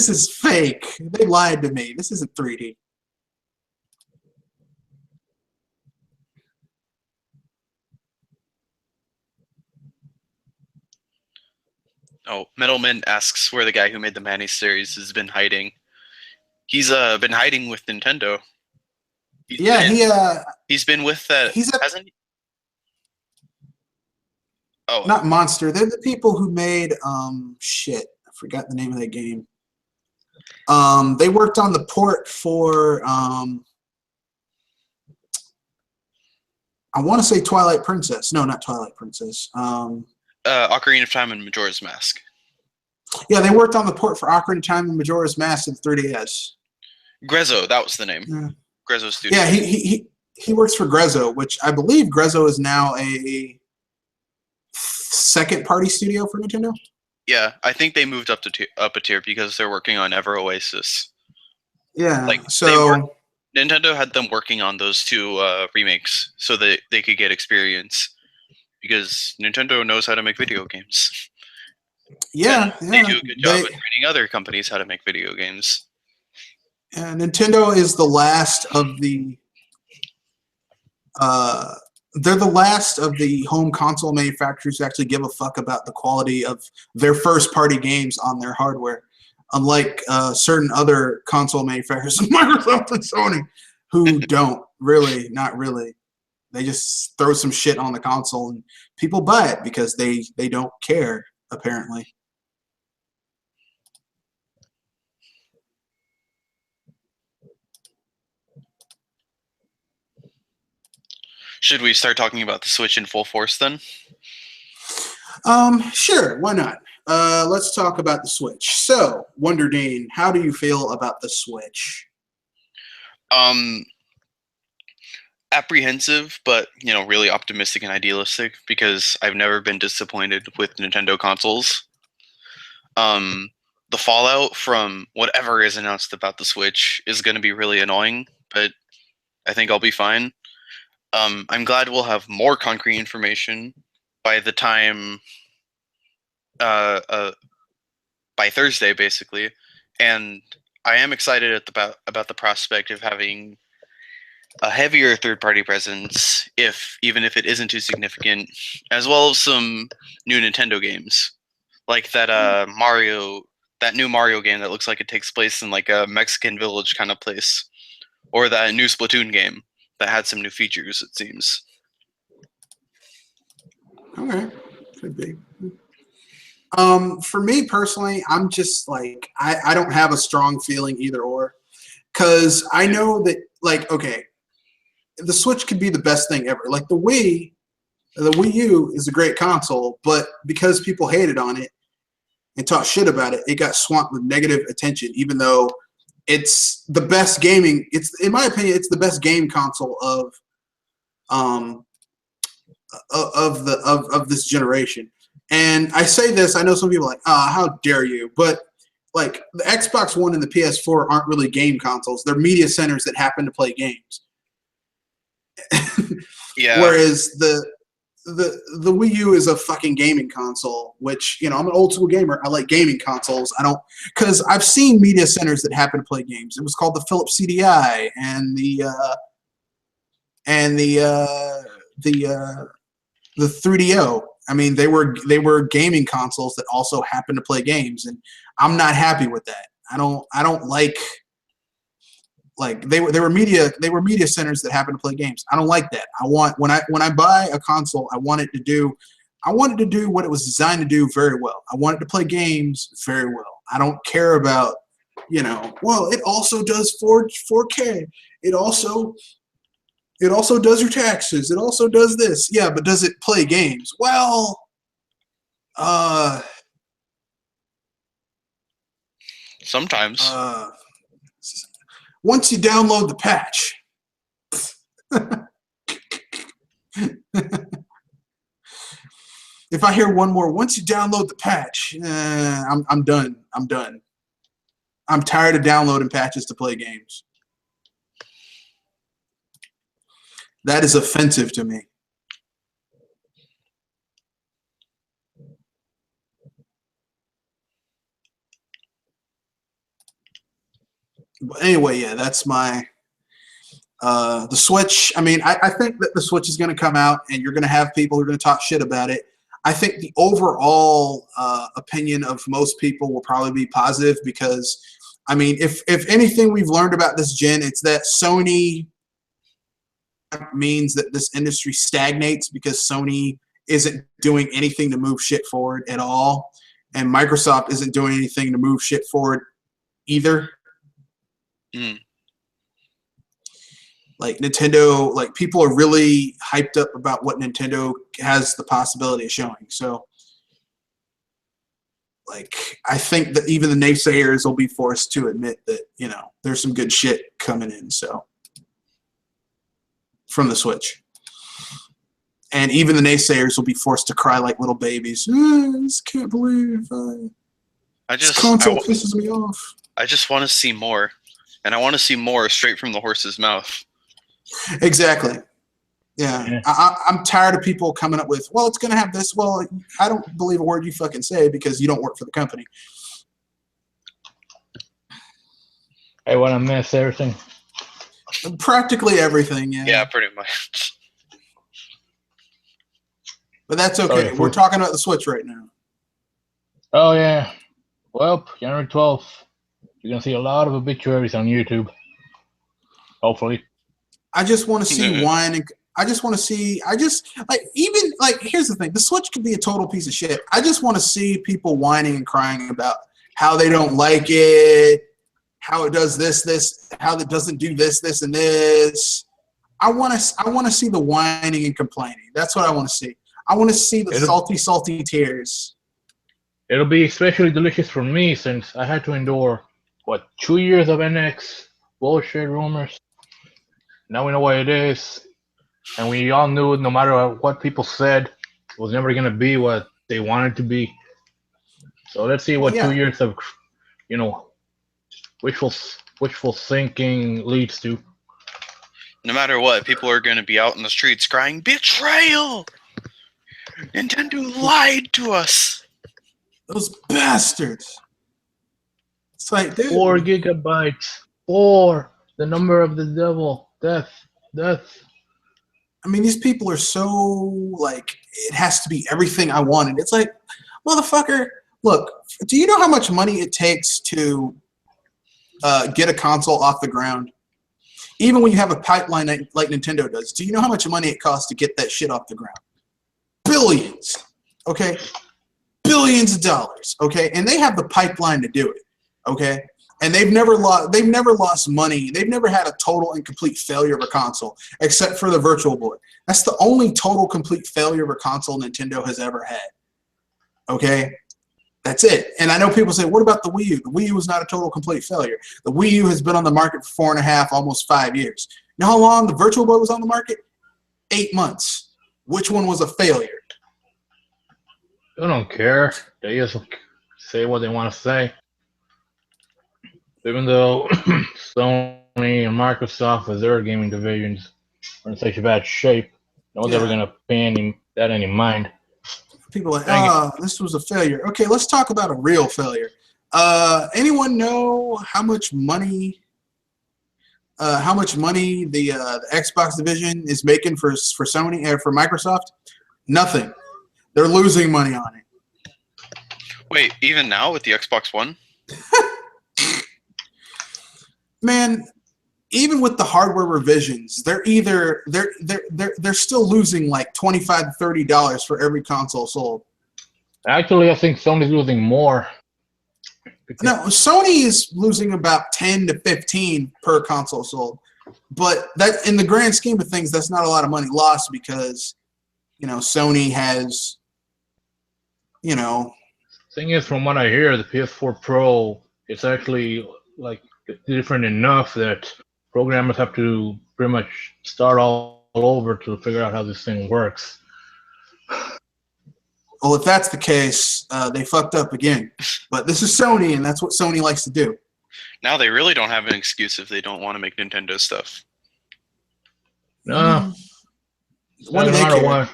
is fake. They lied to me. This isn't 3D. Oh, Middleman asks where the guy who made the Manny series has been hiding. He's been hiding with Nintendo. He's been with that. Hasn't he? Oh, not Monster. They're the people who made shit. I forgot the name of that game. They worked on the port for I want to say Twilight Princess. No, not Twilight Princess. Ocarina of Time and Majora's Mask. Yeah, they worked on the port for Ocarina of Time and Majora's Mask in 3DS. Grezzo, that was the name. Yeah. Grezzo Studio. Yeah, he works for Grezzo, which I believe Grezzo is now a second party studio for Nintendo. Yeah, I think they moved up a tier because they're working on Ever Oasis. Yeah, like so Nintendo had them working on those two remakes so that they could get experience because Nintendo knows how to make video games. Yeah, they do a good job of training other companies how to make video games. Nintendo is the last of the they're the last of the home console manufacturers to actually give a fuck about the quality of their first party games on their hardware, unlike certain other console manufacturers, Microsoft and Sony, who don't really, not really. They just throw some shit on the console and people buy it because they don't care, apparently. Should we start talking about the Switch in full force then? Sure, why not? Let's talk about the Switch. So, Wonder Dean, how do you feel about the Switch? Apprehensive, but really optimistic and idealistic because I've never been disappointed with Nintendo consoles. The fallout from whatever is announced about the Switch is going to be really annoying, but I think I'll be fine. I'm glad we'll have more concrete information by the time by Thursday, basically, and I am excited about the prospect of having a heavier third-party presence, even if it isn't too significant, as well as some new Nintendo games, like that new Mario game that looks like it takes place in like a Mexican village kind of place, or that new Splatoon game that had some new features, it seems. Okay, could be. For me personally, I'm just like I don't have a strong feeling either or, because I know that okay, the Switch could be the best thing ever. Like the Wii U is a great console, but because people hated on it and talked shit about it, it got swamped with negative attention, even though it's the best gaming. It's, in my opinion, it's the best game console of this generation. And I say this, I know some people are like, how dare you? But like the Xbox One and the PS4 aren't really game consoles. They're media centers that happen to play games. Yeah. Whereas the Wii U is a fucking gaming console, which, I'm an old school gamer. I like gaming consoles. Because I've seen media centers that happen to play games. It was called the Philips CDI and the 3DO. I mean, they were gaming consoles that also happen to play games, and I'm not happy with that. I don't like Like they were media centers that happen to play games. I don't like that. I want when I buy a console, I want it to do what it was designed to do very well. I want it to play games very well. I don't care about, well, it also does 4K. It also does your taxes. It also does this. Yeah, but does it play games? Well, sometimes. Once you download the patch. If I hear one more, once you download the patch, I'm done. I'm done. I'm tired of downloading patches to play games. That is offensive to me. But anyway, yeah, that's my the Switch. I mean, I think that the Switch is going to come out, and you're going to have people who are going to talk shit about it. I think the overall opinion of most people will probably be positive because, I mean, if anything we've learned about this gen, it's that Sony means that this industry stagnates because Sony isn't doing anything to move shit forward at all, and Microsoft isn't doing anything to move shit forward either. Like Nintendo, like people are really hyped up about what Nintendo has the possibility of showing. So, like, I think that even the naysayers will be forced to admit that, there's some good shit coming in. So, from the Switch. And even the naysayers will be forced to cry like little babies. I just can't believe this console pisses me off. I just want to see more. And I want to see more straight from the horse's mouth. Exactly. Yeah. I'm tired of people coming up with, well, it's going to have this. Well, I don't believe a word you fucking say because you don't work for the company. I want to miss everything. Practically everything, yeah. Yeah, pretty much. But that's okay. We're talking about the Switch right now. Oh, yeah. Well, January 12th, you're going to see a lot of obituaries on YouTube. Hopefully. I just want to see wine, and I just want to see. Here's the thing: the Switch could be a total piece of shit. I just want to see people whining and crying about how they don't like it, how it does this, how it doesn't do this, and this. I want to see the whining and complaining. That's what I want to see. I want to see the salty tears. It'll be especially delicious for me since I had to endure 2 years of NX bullshit rumors. Now we know what it is, and we all knew no matter what people said, it was never going to be what they wanted to be. So let's see what 2 years of, wishful thinking leads to. No matter what, people are going to be out in the streets crying, betrayal! Nintendo lied to us! Those bastards! It's like, dude. 4 gigabytes. 4. The number of the devil. Death. I mean, these people are so, like, it has to be everything I wanted. It's like, motherfucker, look, do you know how much money it takes to get a console off the ground? Even when you have a pipeline like Nintendo does, do you know how much money it costs to get that shit off the ground? Billions, okay? Billions of dollars, okay? And they have the pipeline to do it, okay? And they've never lost money. They've never had a total and complete failure of a console, except for the Virtual Boy. That's the only total complete failure of a console Nintendo has ever had. Okay? That's it. And I know people say, what about the Wii U? The Wii U was not a total complete failure. The Wii U has been on the market for 4.5, almost 5 years. You know how long the Virtual Boy was on the market? 8 months. Which one was a failure? I don't care. They just say what they want to say. Even though Sony and Microsoft, with their gaming divisions, are in such bad shape, no one's ever going to pay that any mind. People are like, this was a failure. Okay, let's talk about a real failure. Anyone know how much money the Xbox division is making for Sony or for Microsoft? Nothing. They're losing money on it. Wait, even now with the Xbox One? Man, even with the hardware revisions, they're still losing like $25 to $30 for every console sold. Actually, I think Sony's losing more. No, Sony is losing about 10 to 15 per console sold, but that in the grand scheme of things, that's not a lot of money lost because, Sony has, Thing is, from what I hear, the PS4 Pro is actually like different enough that programmers have to pretty much start all over to figure out how this thing works. Well, if that's the case, they fucked up again. But this is Sony, and that's what Sony likes to do. Now they really don't have an excuse if they don't want to make Nintendo stuff. No. What do they matter care? what.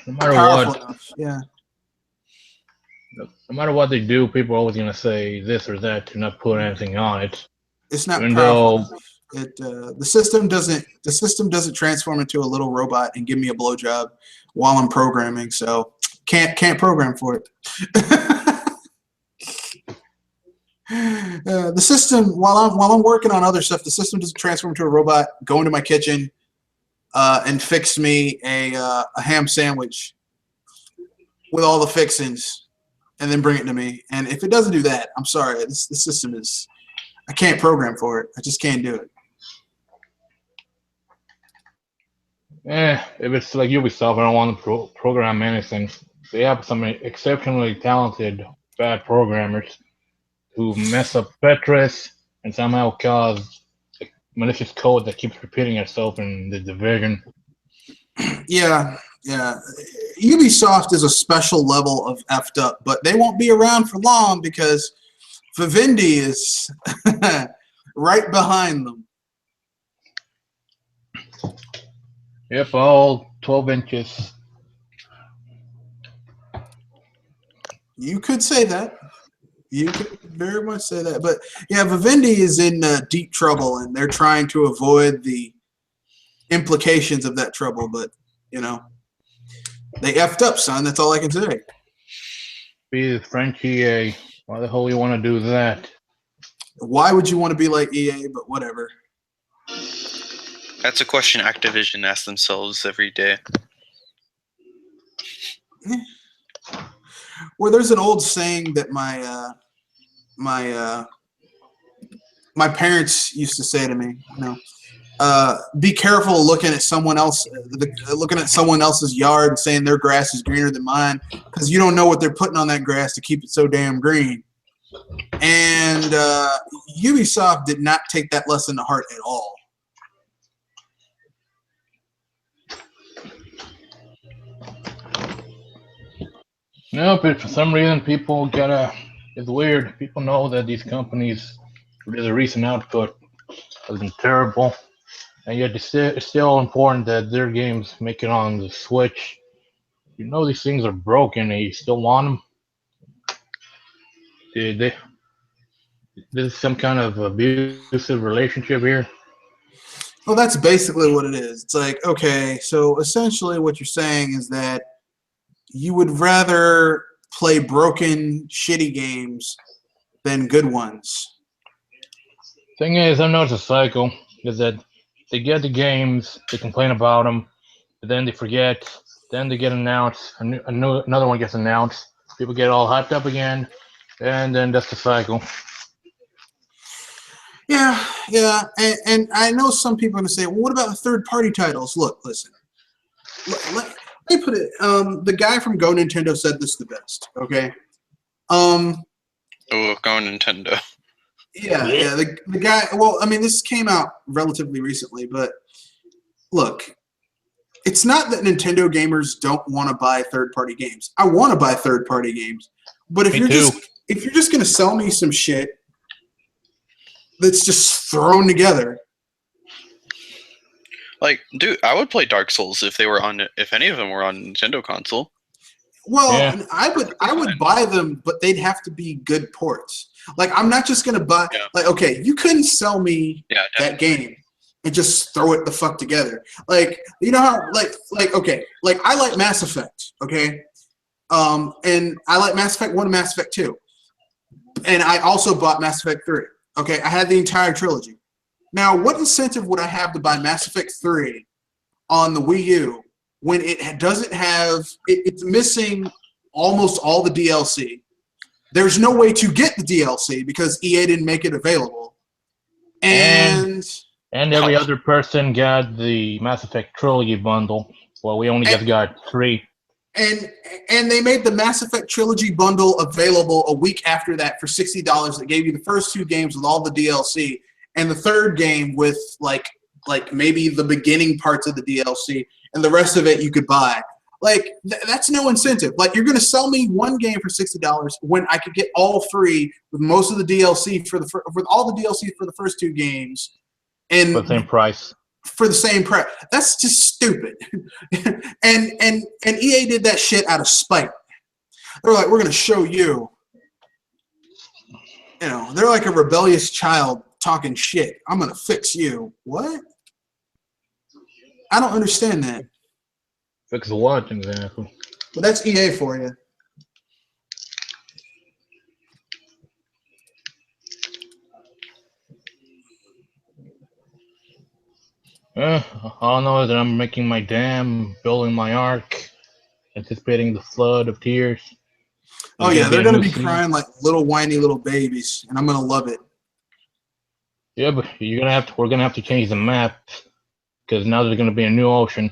No matter Powerful what. enough. Yeah. No matter what they do, people are always going to say this or that to not put anything on it. It's not Even powerful though enough. The system doesn't transform into a little robot and give me a blowjob while I'm programming. So can't program for it. The system while I'm working on other stuff, the system doesn't transform into a robot, go into my kitchen, and fix me a ham sandwich with all the fixings, and then bring it to me. And if it doesn't do that, I'm sorry. The system is. I can't program for it. I just can't do it. if it's like Ubisoft, I don't want to program anything. They have some exceptionally talented bad programmers who mess up Tetris and somehow cause malicious code that keeps repeating itself in the Division. Yeah. Ubisoft is a special level of effed up, but they won't be around for long because Vivendi is right behind them. Yep, all 12 inches. You could say that. You could very much say that. But yeah, Vivendi is in deep trouble, and they're trying to avoid the implications of that trouble. But, they effed up, son. That's all I can say. Be the French EA. Why the hell you want to do that? Why would you want to be like EA? But whatever. That's a question Activision asks themselves every day. Well, there's an old saying that my parents used to say to me, be careful looking at someone else's yard and saying their grass is greener than mine, because you don't know what they're putting on that grass to keep it so damn green. And Ubisoft did not take that lesson to heart at all. No, but for some reason, it's weird. People know that these companies, with the recent output, has been terrible. And yet it's still important that their games make it on the Switch. These things are broken and you still want them. There's some kind of abusive relationship here. Well, that's basically what it is. It's like, okay, so essentially what you're saying is that you would rather play broken, shitty games than good ones. Thing is, I know it's a cycle, is that they get the games, they complain about them, but then they forget, then they get announced, another one gets announced, people get all hyped up again, and then that's the cycle. Yeah, and I know some people are going to say, well, what about the third-party titles? Look, listen. Let me put it, the guy from Go Nintendo said this the best, okay? Oh, Go Nintendo. Yeah, the guy, well, I mean, this came out relatively recently, but look, it's not that Nintendo gamers don't want to buy third-party games. I want to buy third-party games, but if you're just going to sell me some shit that's just thrown together. Like, dude, I would play Dark Souls if any of them were on Nintendo console. Well, yeah. I would buy them, but they'd have to be good ports. Like, I'm not just gonna buy. Yeah. Like, okay, you couldn't sell me that game and just throw it the fuck together. Like, you know how okay, like I like Mass Effect, okay, and I like Mass Effect 1 and Mass Effect 2, and I also bought Mass Effect 3. Okay, I had the entire trilogy. Now, what incentive would I have to buy Mass Effect 3 on the Wii U when it doesn't have it's missing almost all the DLC? There's no way to get the DLC because EA didn't make it available. And every other person got the Mass Effect Trilogy bundle. Well, we only just got 3. And they made the Mass Effect Trilogy bundle available a week after that for $60. That gave you the first 2 games with all the DLC, and the third game with like maybe the beginning parts of the DLC, and the rest of it you could buy. Like that's no incentive. Like you're going to sell me one game for $60 when I could get all 3 with most of the DLC with all the DLC for the first 2 games, and for the same price. For the same price. That's just stupid. and EA did that shit out of spite. They're like, we're going to show you. You know, they're like a rebellious child talking shit. I'm going to fix you. What? I don't understand that. Fix what exactly? But that's EA for you. All I know is that I'm making my dam, building my ark, anticipating the flood of tears. Oh yeah, they're gonna be crying like little whiny little babies, and I'm gonna love it. Yeah, but we're gonna have to change the map because now there's gonna be a new ocean.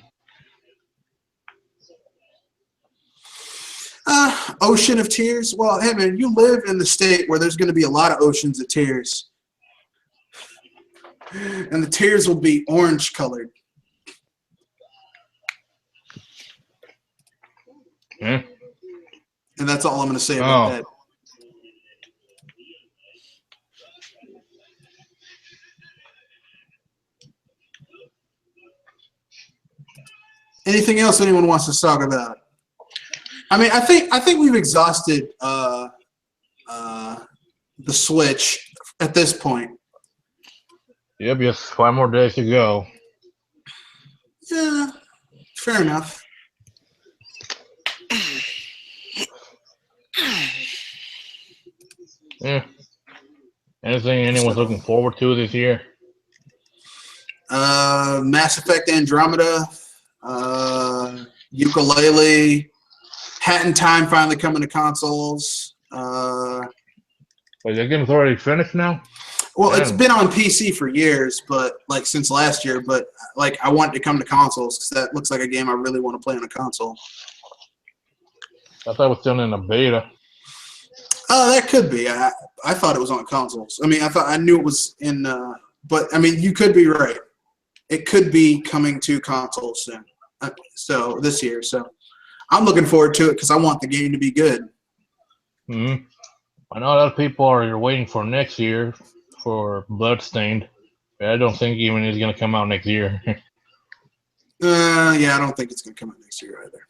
Ocean of tears. Well, hey man, you live in the state where there's gonna be a lot of oceans of tears. And the tears will be orange colored. Yeah. And that's all I'm going to say about that. Anything else anyone wants to talk about? I mean, I think we've exhausted the Switch at this point. Yep, just 5 more days to go. Yeah, fair enough. Yeah. Anything anyone's looking forward to this year? Mass Effect Andromeda, Ukulele, Hat in Time finally coming to consoles. Wait, that game's already finished now? Well, it's been on PC for years, but like since last year. But like, I want it to come to consoles because that looks like a game I really want to play on a console. I thought it was still in a beta. Oh, that could be. I thought it was on consoles. I mean, I knew it was in. But I mean, you could be right. It could be coming to consoles soon. So this year. So I'm looking forward to it because I want the game to be good. Mm-hmm. I know a lot of people are waiting for next year for Bloodstained. But I don't think even it's going to come out next year. Yeah, I don't think it's going to come out next year either.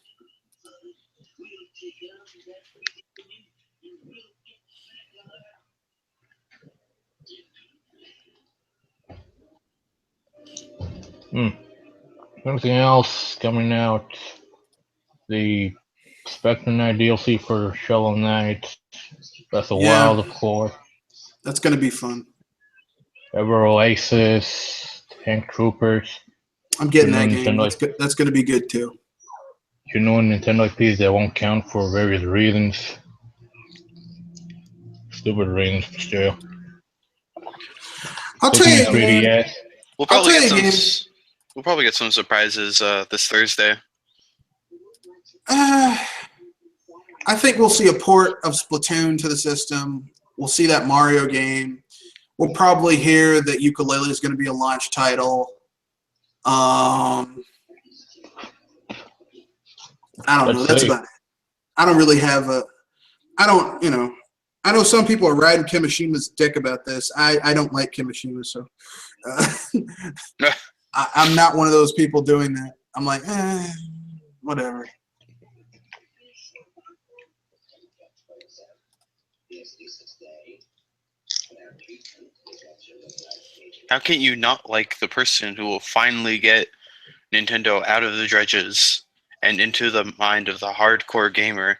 Anything else coming out? The Spectre Knight DLC for Shovel Knight. Breath of the Wild, of course. That's going to be fun. Ever Oasis, Tank Troopers. I'm getting that game. That's going to be good too. You know, Nintendo IPs that won't count for various reasons. Stupid reasons, but still. I'll tell you, man. We'll probably get some surprises this Thursday. I think we'll see a port of Splatoon to the system. We'll see that Mario game. We'll probably hear that Ukulele is going to be a launch title. I don't know. That's about it. I don't really have a. I don't. You know. I know some people are riding Kimishima's dick about this. I don't like Kimishima, so I'm not one of those people doing that. I'm like, whatever. How can you not like the person who will finally get Nintendo out of the dredges and into the mind of the hardcore gamer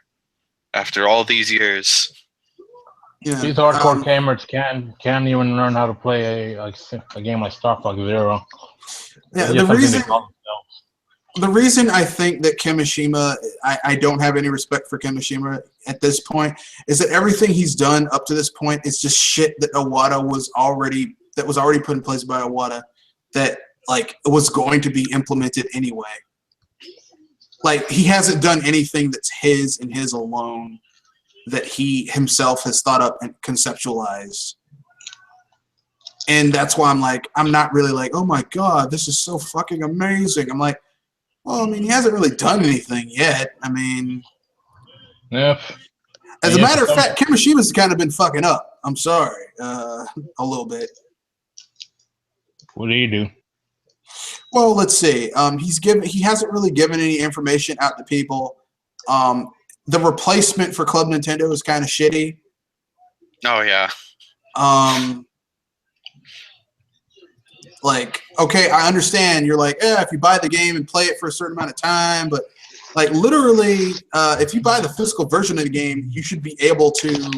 after all these years? Yeah. These hardcore gamers can't even learn how to play a game like Star Fox Zero. Yeah, It's just something they call themselves. the reason I think that Kimishima, I don't have any respect for Kimishima at this point, is that everything he's done up to this point is just shit that was already put in place by Iwata that like was going to be implemented anyway. Like he hasn't done anything that's his and his alone that he himself has thought up and conceptualized. And that's why I'm not really like, oh my god, this is so fucking amazing. I'm like, well, I mean, he hasn't really done anything yet. I mean, Yep. as a matter of fact, Kimishima's kind of been fucking up. I'm sorry, a little bit. What do you do? Well, let's see. He hasn't really given any information out to people. The replacement for Club Nintendo is kind of shitty. Oh yeah. Like, okay, I understand. You're like, if you buy the game and play it for a certain amount of time, but like literally, if you buy the physical version of the game, you should be able to,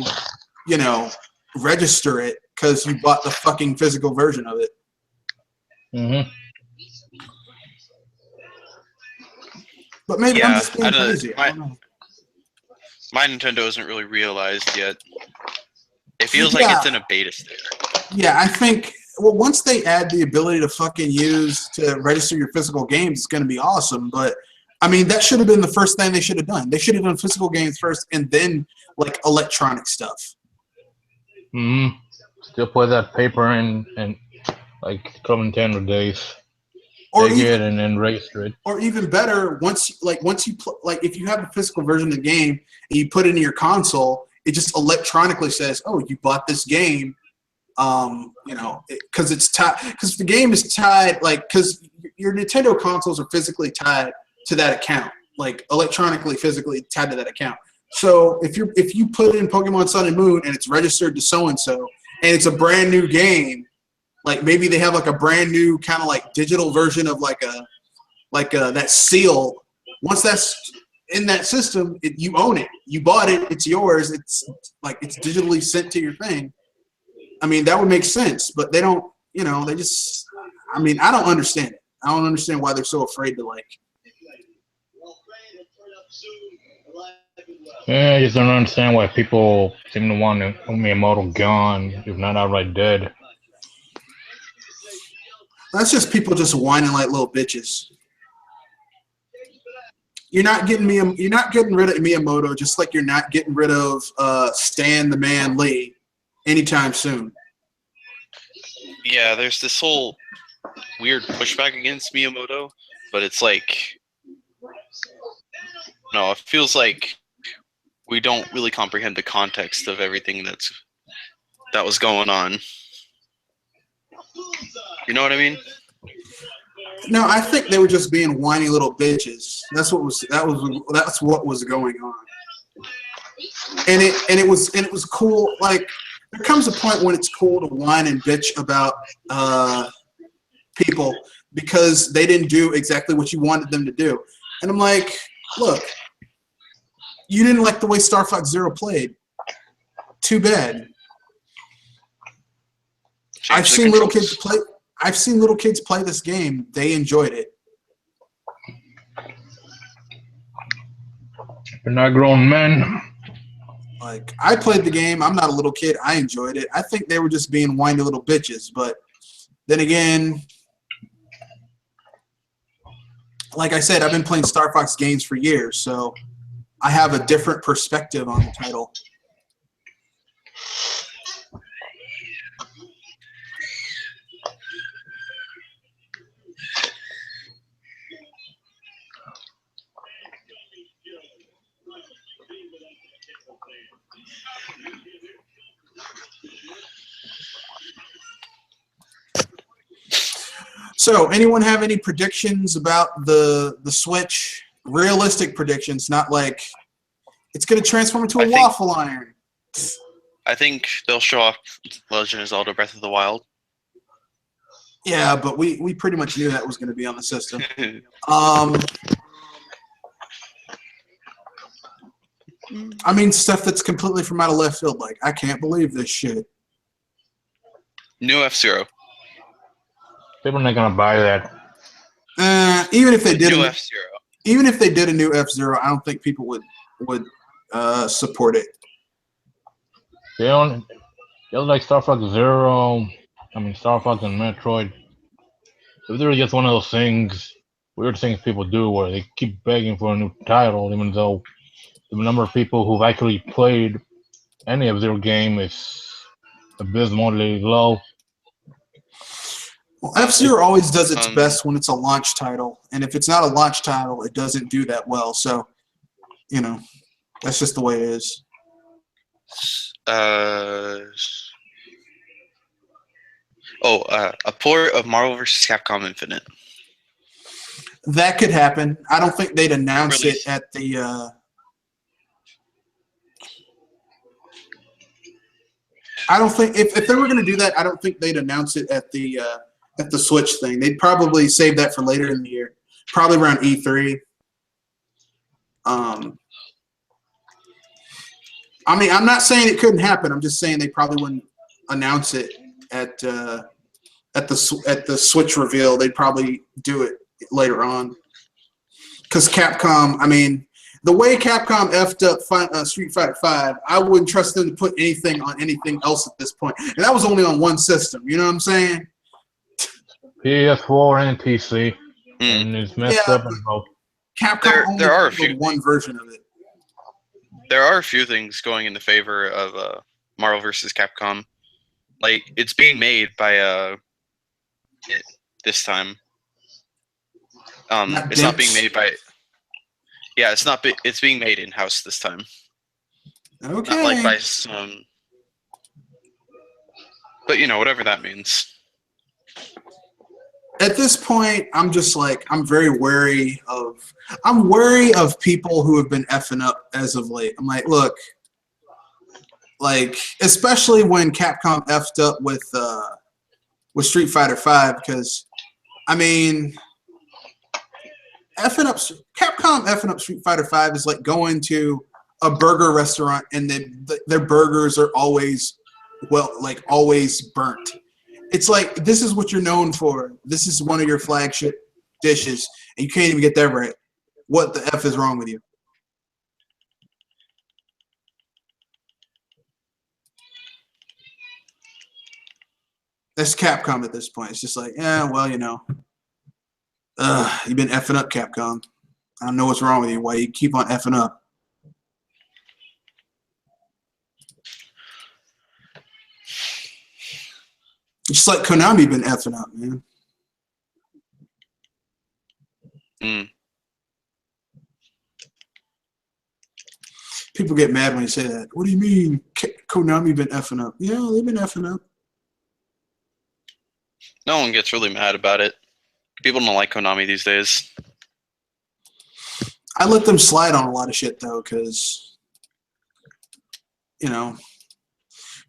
register it because you bought the fucking physical version of it. Mm-hmm. But maybe I'm just being crazy. I don't know. My Nintendo isn't really realized yet. It feels like it's in a beta state. Yeah, I think. Well, once they add the ability to fucking to register your physical games, it's going to be awesome. But, I mean, that should have been the first thing they should have done. They should have done physical games first and then, like, electronic stuff. Mm-hmm. Still play that paper and like Club Nintendo days. Or take it and then register it. Or even better, if you have the physical version of the game and you put it in your console, it just electronically says, "Oh, you bought this game." Because it's tied. Because the game is tied, because your Nintendo consoles are physically tied to that account, like electronically, physically tied to that account. So if you put in Pokemon Sun and Moon and it's registered to so and so, and it's a brand new game, like maybe they have like a brand new kind of like digital version of that seal. Once that's in that system, you own it. You bought it. It's yours. It's digitally sent to your thing. I mean, that would make sense, but they don't, they just, I mean, I don't understand it. I don't understand why they're so afraid to Yeah, I just don't understand why people seem to want Miyamoto gone, if not outright dead. That's just people just whining like little bitches. You're not getting rid of Miyamoto, just like you're not getting rid of Stan the Man Lee anytime soon. Yeah, there's this whole weird pushback against Miyamoto, but it's like, no, it feels like we don't really comprehend the context of everything that was going on. You know what I mean? No, I think they were just being whiny little bitches. That's what was going on. And it was cool. Like, there comes a point when it's cool to whine and bitch about people because they didn't do exactly what you wanted them to do. And I'm like, look, you didn't like the way Star Fox Zero played. Too bad. I've seen little kids play this game. They enjoyed it. They're not grown men. Like, I played the game. I'm not a little kid. I enjoyed it. I think they were just being whiny little bitches. But then again, like I said, I've been playing Star Fox games for years, so I have a different perspective on the title. So, anyone have any predictions about the Switch? Realistic predictions, not like it's going to transform into a waffle iron. I think they'll show off Legend of Zelda Breath of the Wild. Yeah, but we pretty much knew that was going to be on the system. I mean, stuff that's completely from out of left field. Like, I can't believe this shit. New F-Zero. People are not gonna buy that. Even if they did New a, F-Zero. even if they did a new F-Zero, I don't think people would support it. They don't. Just like Star Fox Zero. I mean, Star Fox and Metroid. If they're just one of those things, weird things people do, where they keep begging for a new title, even though the number of people who've actually played any of their game is abysmally low. Well, F-Zero always does its best when it's a launch title, and if it's not a launch title, it doesn't do that well. So, you know, that's just the way it is. A port of Marvel vs. Capcom Infinite. That could happen. I don't think they'd announce Release. it at the. I don't think if they were going to do that, I don't think they'd announce it at the Switch thing. They'd probably save that for later in the year, probably around E3. I mean, I'm not saying it couldn't happen. I'm just saying they probably wouldn't announce it at the Switch reveal. They'd probably do it later on. Because Capcom, I mean, the way Capcom effed up Street Fighter V, I wouldn't trust them to put anything on anything else at this point. And that was only on one system. You know what I'm saying? PS4 and PC, and it's messed up on both. Capcom There are a only few did one version of it. There are a few things going in the favor of Marvel vs. Capcom. Like, it's being made by this time. It's not being made by. Yeah, it's not. It's being made in house this time. Okay. Not like by some. But you know, whatever that means. At this point, I'm just like, I'm wary of people who have been effing up as of late. I'm like, look, like, especially when Capcom effed up with Street Fighter V, because, I mean, Capcom effing up Street Fighter V is like going to a burger restaurant and their burgers are always burnt. It's like, this is what you're known for. This is one of your flagship dishes, and you can't even get that right. What the F is wrong with you? That's Capcom at this point. It's just like, yeah, well, you know. You've been effing up, Capcom. I don't know what's wrong with you. Why you keep on effing up? Just like Konami been effing up, man. People get mad when you say that. What do you mean Konami been effing up? Yeah, they've been effing up. No one gets really mad about it. People don't like Konami these days. I let them slide on a lot of shit though, because you know,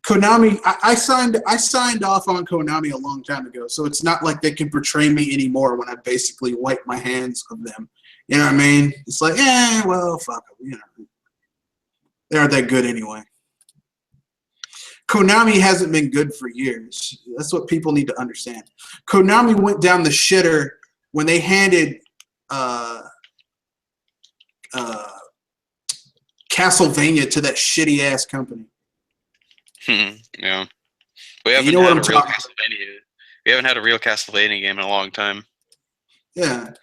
Konami. I signed off on Konami a long time ago, so it's not like they can portray me anymore when I basically wipe my hands of them. You know what I mean? It's like, well, fuck them. You know, they aren't that good anyway. Konami hasn't been good for years. That's what people need to understand. Konami went down the shitter when they handed Castlevania to that shitty ass company. Yeah, we haven't had a real Castlevania. We haven't had a real Castlevania game in a long time. Yeah,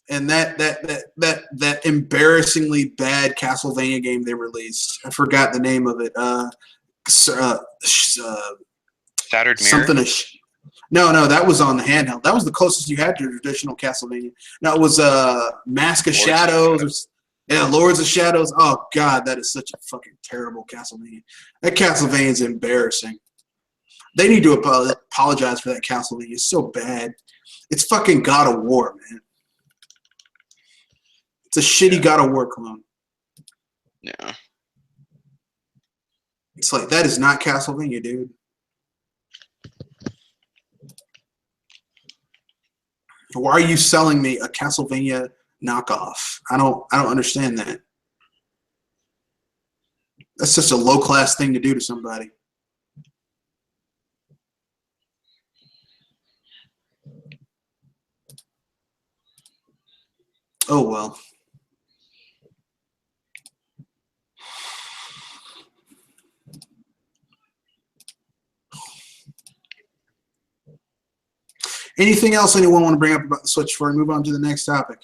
and that embarrassingly bad Castlevania game they released. I forgot the name of it. Shattered Mirror. No, that was on the handheld. That was the closest you had to traditional Castlevania. No, it was Mask of Shadows. Lords of Shadows. Oh God, that is such a fucking terrible Castlevania. That Castlevania is embarrassing. They need to apologize for that Castlevania. It's so bad. It's fucking God of War, man. It's a shitty God of War clone. Yeah. It's like, that is not Castlevania, dude. Why are you selling me a Castlevania knockoff? I don't understand that. That's just a low class thing to do to somebody. Oh well. Anything else anyone want to bring up about the Switch before we move on to the next topic?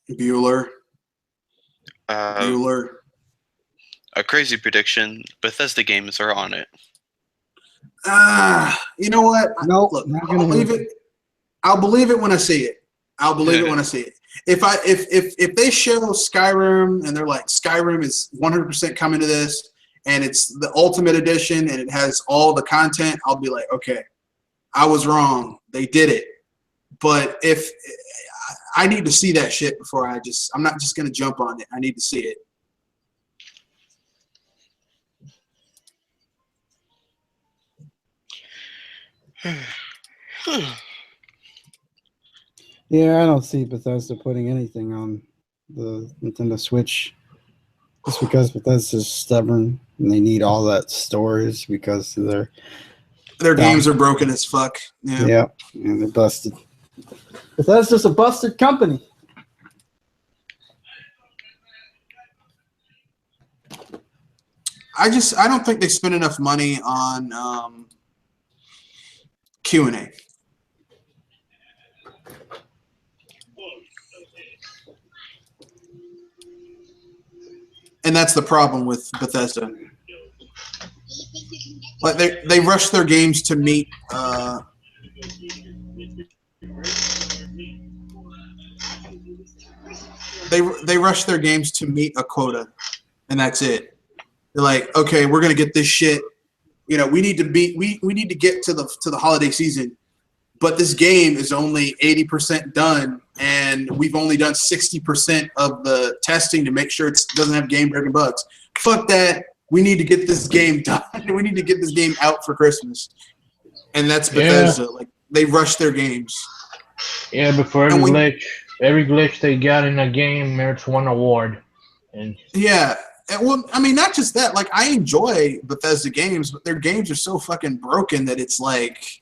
Bueller. Bueller. A crazy prediction. Bethesda games are on it. You know what? Nope, Look, not I'll gonna believe it. I'll believe it when I see it. I'll believe it when I see it. If they show Skyrim and they're like Skyrim is 100% coming to this and it's the Ultimate Edition and it has all the content, I'll be like, okay, I was wrong. They did it. But if I need to see that shit before I'm not just gonna jump on it. I need to see it. Yeah, I don't see Bethesda putting anything on the Nintendo Switch. Just because Bethesda's stubborn and they need all that storage because their games are broken as fuck. Yeah, and they're busted. Bethesda's a busted company. I don't think they spend enough money on Q&A. And that's the problem with Bethesda. Like they rush their games to meet they rush their games to meet a quota, and that's it. They're like, okay, we're gonna get this shit. You know, we need to get to the holiday season, but this game is only 80% done, and we've only done 60% of the testing to make sure it doesn't have game-breaking bugs. Fuck that. We need to get this game done. We need to get this game out for Christmas. And that's Bethesda. Like, they rush their games. Yeah, but for every glitch they got in a game merits one award. And yeah. Well, I mean, not just that. Like, I enjoy Bethesda games, but their games are so fucking broken that it's like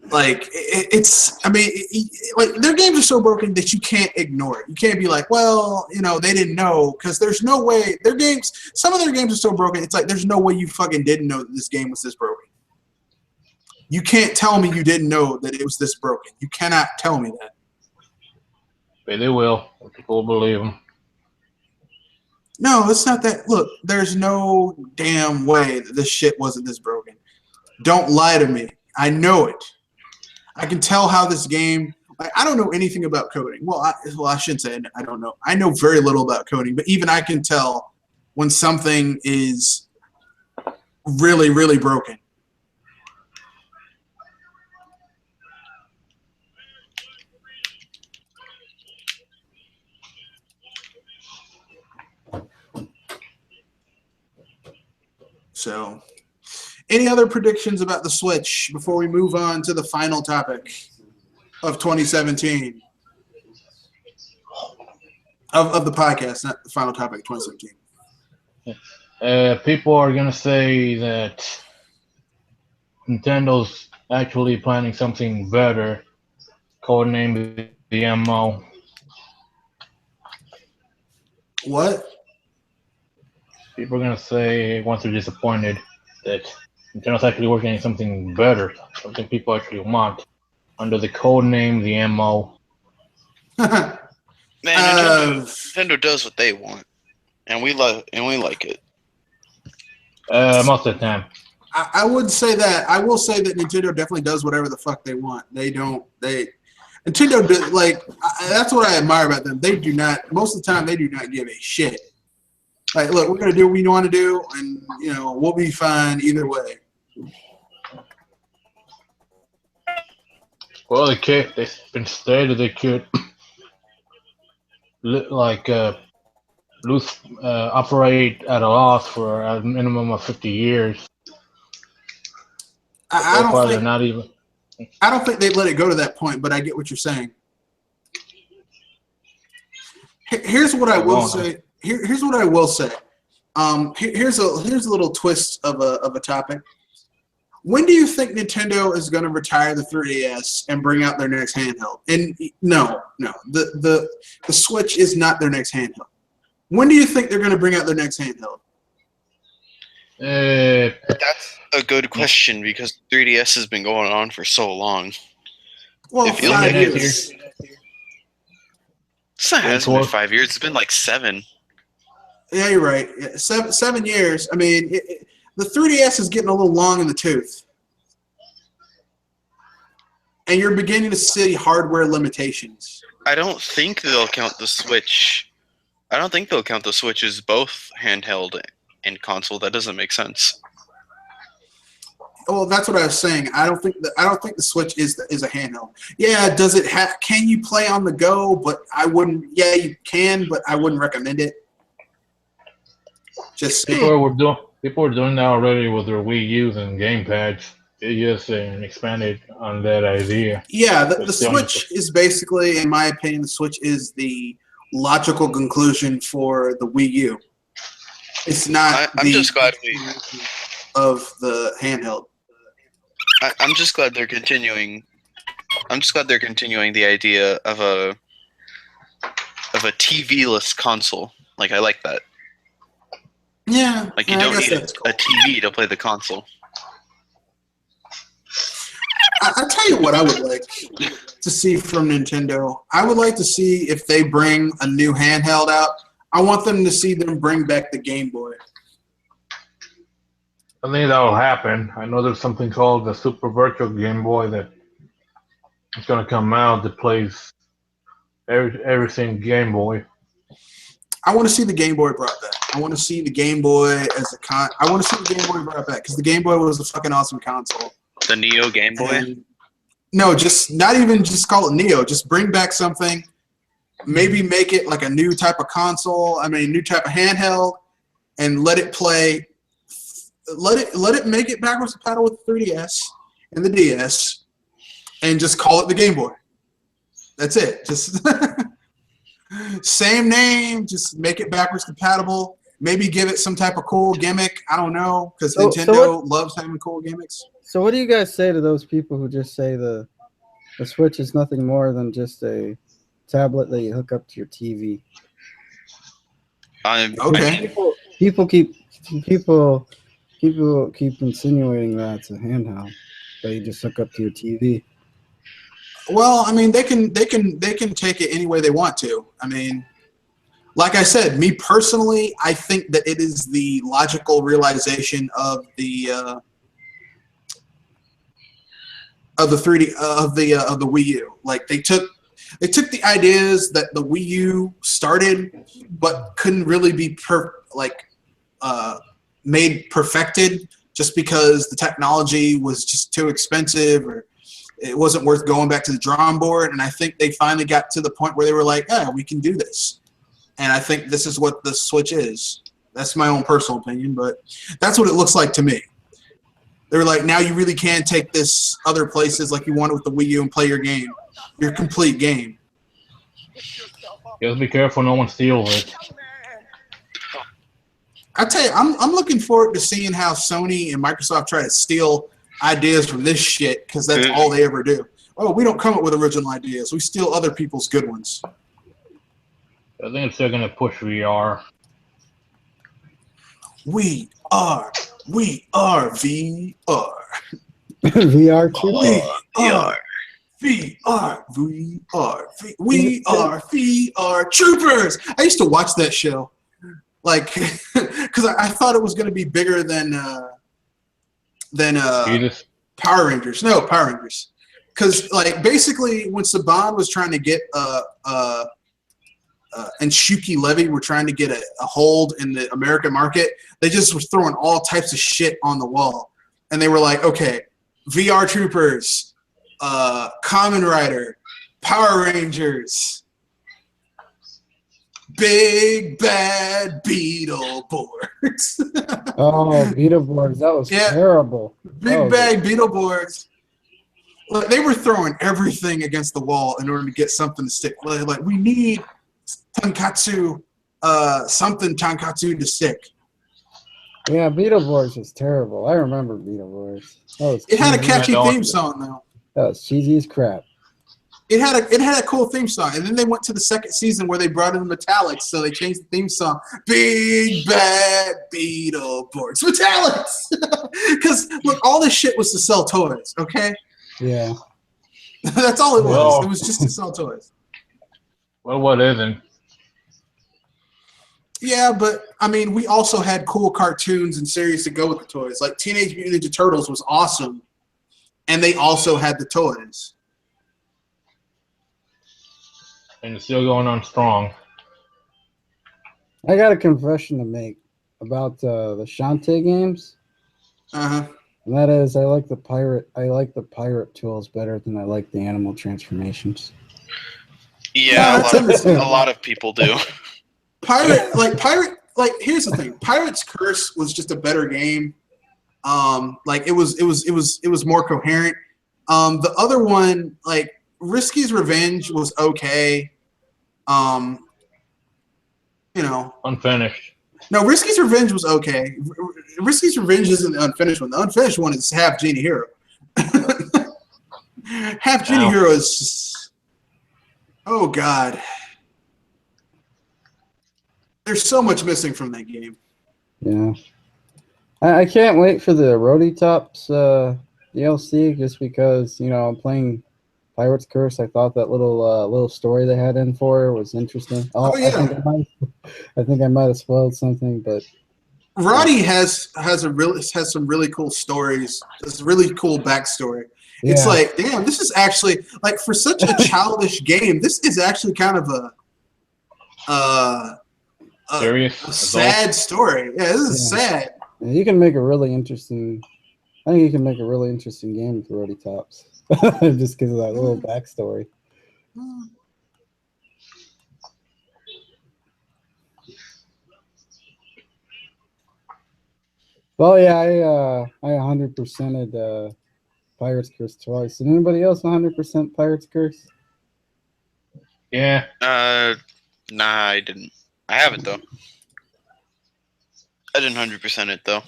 it's. I mean, like their games are so broken that you can't ignore it. You can't be like, well, you know, they didn't know, because there's no way their games. Some of their games are so broken. It's like there's no way you fucking didn't know that this game was this broken. You can't tell me you didn't know that it was this broken. You cannot tell me that. But they will. People will believe them. No, it's not that. Look, there's no damn way that this shit wasn't this broken. Don't lie to me. I know it. I can tell how this game. Like, I don't know anything about coding. Well, I shouldn't say I don't know. I know very little about coding, but even I can tell when something is really, really broken. So, any other predictions about the Switch before we move on to the final topic of 2017? Of the podcast, not the final topic of 2017. People are going to say that Nintendo's actually planning something better, codenamed the MO. What? People are going to say, once they're disappointed, that Nintendo's actually working on something better, something people actually want, under the code name the MO. Man, Nintendo does what they want, and we like it. Most of the time. I would say that. I will say that Nintendo definitely does whatever the fuck they want. Nintendo that's what I admire about them. They do not. Most of the time, they do not give a shit. Like, look, we're gonna do what we want to do, and you know we'll be fine either way. Well, they've been stated they could operate at a loss for a minimum of 50 years. I don't think. I don't think they'd let it go to that point, but I get what you're saying. Here's what I will say. Here's what I will say. Here's a little twist of a topic. When do you think Nintendo is going to retire the 3DS and bring out their next handheld? And no, the Switch is not their next handheld. When do you think they're going to bring out their next handheld? That's a good question because 3DS has been going on for so long. Well, It feels 5 like years. It hasn't been 5 years. It's been like 7. Yeah, you're right. Yeah, 7 years. I mean, the 3DS is getting a little long in the tooth. And you're beginning to see hardware limitations. I don't think they'll count the Switch. I don't think they'll count the Switch as both handheld and console. That doesn't make sense. Well, that's what I was saying. I don't think the Switch is a handheld. Yeah, does it have? Can you play on the go? But I wouldn't. Yeah, you can, but I wouldn't recommend it. Just saying. People are doing that already with their Wii U's and gamepads. They just expanded on that idea. Yeah, the Switch is basically, in my opinion, the Switch is the logical conclusion for the Wii U. It's not. I'm just glad of the handheld. I'm just glad they're continuing. I'm just glad they're continuing the idea of a TV-less console. Like I like that. Yeah. Like you don't need a TV to play the console. I'll tell you what I would like to see from Nintendo. I would like to see if they bring a new handheld out. I want them to see them bring back the Game Boy. I think that will happen. I know there's something called the Super Virtual Game Boy that is going to come out that plays everything Game Boy. I want to see the Game Boy brought back. I want to see the Game Boy as I want to see the Game Boy brought back because the Game Boy was a fucking awesome console. The Neo Game Boy? And no, just not even just call it Neo. Just bring back something. Maybe make it like a new type of console. I mean, new type of handheld, and let it play. Let it make it backwards compatible with the 3DS and the DS, and just call it the Game Boy. That's it. Just same name. Just make it backwards compatible. Maybe give it some type of cool gimmick. I don't know, because Nintendo loves having cool gimmicks. So what do you guys say to those people who just say the Switch is nothing more than just a tablet that you hook up to your TV? Okay. People keep insinuating that it's a handheld that you just hook up to your TV. Well, I mean, they can take it any way they want to. I mean, like I said, me personally, I think that it is the logical realization of the 3D of the Wii U. Like they took the ideas that the Wii U started, but couldn't really be made perfected just because the technology was just too expensive or it wasn't worth going back to the drawing board. And I think they finally got to the point where they were like, "Yeah, we can do this." And I think this is what the Switch is. That's my own personal opinion, but that's what it looks like to me. They were like, now you really can take this other places like you wanted with the Wii U and play your game, your complete game. Just be careful no one steals it. I tell you, I'm looking forward to seeing how Sony and Microsoft try to steal ideas from this shit because that's all they ever do. Oh, we don't come up with original ideas. We steal other people's good ones. I think they're going to push VR. We are VR. VR too? We are VR troopers. I used to watch that show, like, because I thought it was going to be bigger than Power Rangers. No, Power Rangers. Because like basically when Saban was trying to get and Shuki Levy were trying to get a hold in the American market, they just were throwing all types of shit on the wall. And they were like, okay, VR Troopers, Kamen Rider, Power Rangers, Big Bad Beetleborgs. Oh, Beetleborgs. That was terrible. Big Bad Beetleborgs. Like, they were throwing everything against the wall in order to get something to stick. Like, we need tonkatsu, something tonkatsu to stick. Yeah, Beetleborgs was terrible. I remember Beetleborgs. It had a cheesy. catchy don't- theme song though. That was cheesy as crap. It had a cool theme song, and then they went to the second season where they brought in the Metallics, so they changed the theme song. Big Bad Beetleborgs Metallics, because look, all this shit was to sell toys. Okay, Yeah. that's all it was. Well- It was just to sell toys. Well, what isn't? Yeah, but I mean, we also had cool cartoons and series to go with the toys. Like Teenage Mutant Ninja Turtles was awesome, and they also had the toys. And it's still going on strong. I got a confession to make about the Shantae games. Uh-huh. And that is, I like the pirate tools better than I like the animal transformations. Yeah, that's a understandable. lot of people do. Pirate, here's the thing. Pirate's Curse was just a better game. Like it was more coherent. The other one, like Risky's Revenge was okay. You know. Unfinished. No, Risky's Revenge was okay. Risky's Revenge isn't the unfinished one. The unfinished one is Half Genie Hero. Half Genie Wow. Hero is just, oh God. There's so much missing from that game. Yeah. I can't wait for the Roadie Tops DLC just because, you know, I'm playing Pirate's Curse. I thought that little story they had in for it was interesting. Oh, yeah. I think I might have spoiled something, but Roddy has some really cool stories. It's a really cool backstory. yeah. It's like, damn, this is actually like for such a childish game. This is actually kind of a Serious? sad story. Yeah, this is Yeah. sad. Yeah, you can make a really interesting. I think you can make a really interesting game with Roadie Tops, just because of that little backstory. Well, yeah, I 100%ed Pirate's Curse twice. Did anybody else 100% Pirate's Curse? Yeah. Nah, I didn't. I haven't though. I didn't 100% it though.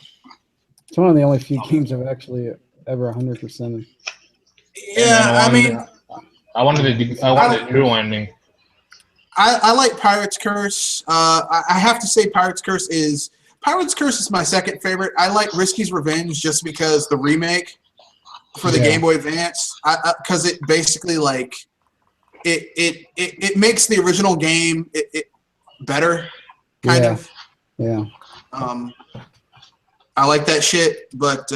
It's one of the only few games I've actually ever 100%ed. Yeah, I mean, I wanted the true ending. I like Pirate's Curse. I have to say Pirate's Curse is my second favorite. I like Risky's Revenge just because the remake for the Yeah. Game Boy Advance, because it basically like it makes the original game it better, kind Yeah. of. Yeah. I like that shit, but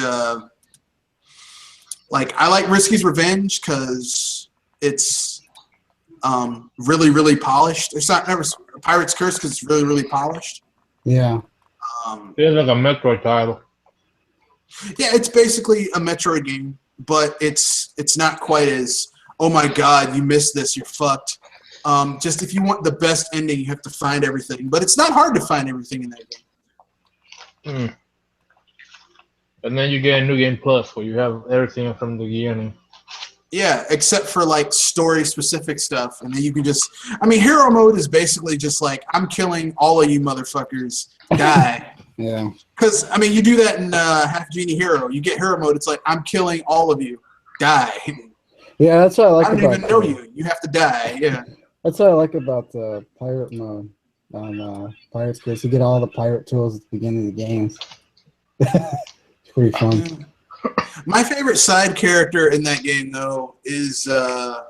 like I like Risky's Revenge because it's really, really polished. It's not never Pirate's Curse because it's really, really polished. Yeah. It's like a Metroid title. Yeah, it's basically a Metroid game, but it's not quite as, oh my God, you missed this, you're fucked. Just if you want the best ending, you have to find everything. But it's not hard to find everything in that game. And then you get a New Game Plus where you have everything from the beginning. Yeah, except for like story-specific stuff. And then you can just, I mean, Hero Mode is basically just like, I'm killing all of you motherfuckers. Die. Yeah. Because, I mean, you do that in Half Genie Hero. You get Hero Mode, it's like, I'm killing all of you. Die. Yeah, that's what I like I don't about even know you. You have to die. Yeah. That's what I like about the pirate mode on Pirate's Curse. You get all the pirate tools at the beginning of the games. It's pretty fun. My favorite side character in that game, though, is The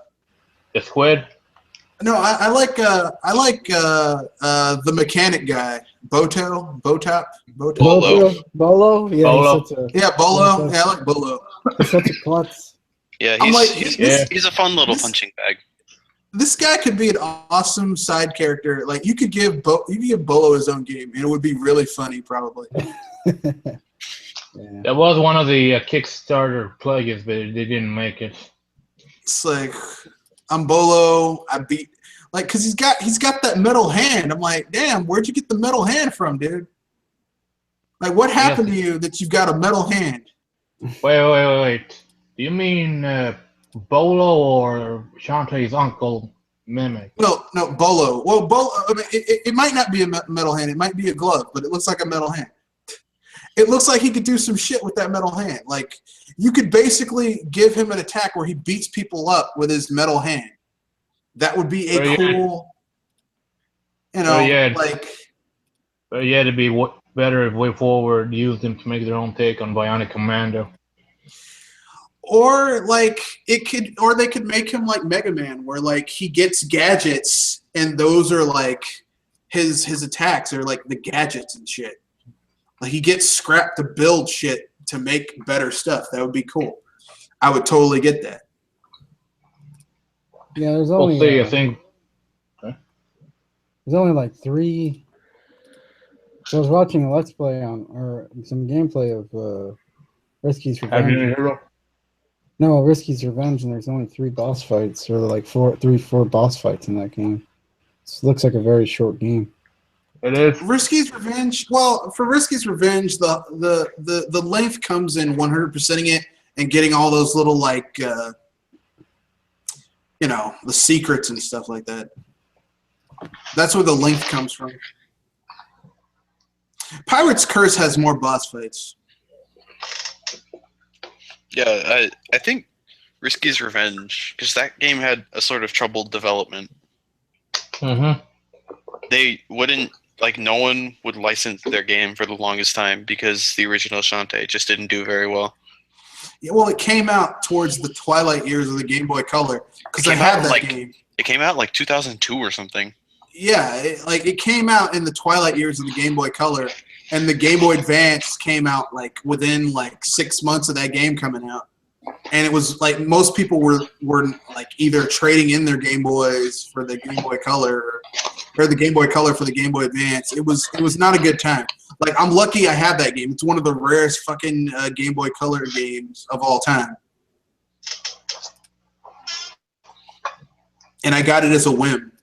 Squid? no, I like the mechanic guy, Botop. Bolo. Bolo? Yeah, Bolo. He's such a, Yeah, Bolo. Yeah, I like Bolo. he's such a klutz. Yeah, I'm like, he's a fun little this- punching bag. This guy could be an awesome side character. Like you could give Bolo his own game, and it would be really funny, probably. Yeah. That was one of the Kickstarter plugins, but they didn't make it. It's like I'm Bolo. I beat like because he's got that metal hand. I'm like, damn, where'd you get the metal hand from, dude? Like, what happened to you that you've got a metal hand? Wait. Do you mean Bolo or Shantae's uncle Mimic? No, Bolo. Well, Bolo. I mean, it might not be a metal hand. It might be a glove, but it looks like a metal hand. It looks like he could do some shit with that metal hand. Like, you could basically give him an attack where he beats people up with his metal hand. That would be a cool, like. But yeah, it'd be better if Way Forward used them to make their own take on Bionic Commando. Or like they could make him like Mega Man, where like he gets gadgets and those are like his attacks are like the gadgets and shit. Like he gets scrap to build shit to make better stuff. That would be cool. I would totally get that. Yeah, there's only. We'll see. I think there's only like 3. So I was watching a Let's Play or some gameplay of Risky's Revenge. No, Risky's Revenge, and there's only 3 boss fights, or like 4 boss fights in that game. It looks like a very short game. It is. Risky's Revenge. Well, for Risky's Revenge, the length comes in 100%ing it and getting all those little like the secrets and stuff like that. That's where the length comes from. Pirate's Curse has more boss fights. Yeah, I think Risky's Revenge, because that game had a sort of troubled development. Mm-hmm. They wouldn't, like, no one would license their game for the longest time because the original Shantae just didn't do very well. Yeah, well, it came out towards the twilight years of the Game Boy Color, because I had that game. It came out like 2002 or something. Yeah, it came out in the twilight years of the Game Boy Color, and the Game Boy Advance came out like within like 6 months of that game coming out. And it was like most people were like either trading in their Game Boys for the Game Boy Color or the Game Boy Color for the Game Boy Advance. It was not a good time. Like, I'm lucky I have that game. It's one of the rarest fucking Game Boy Color games of all time. And I got it as a whim.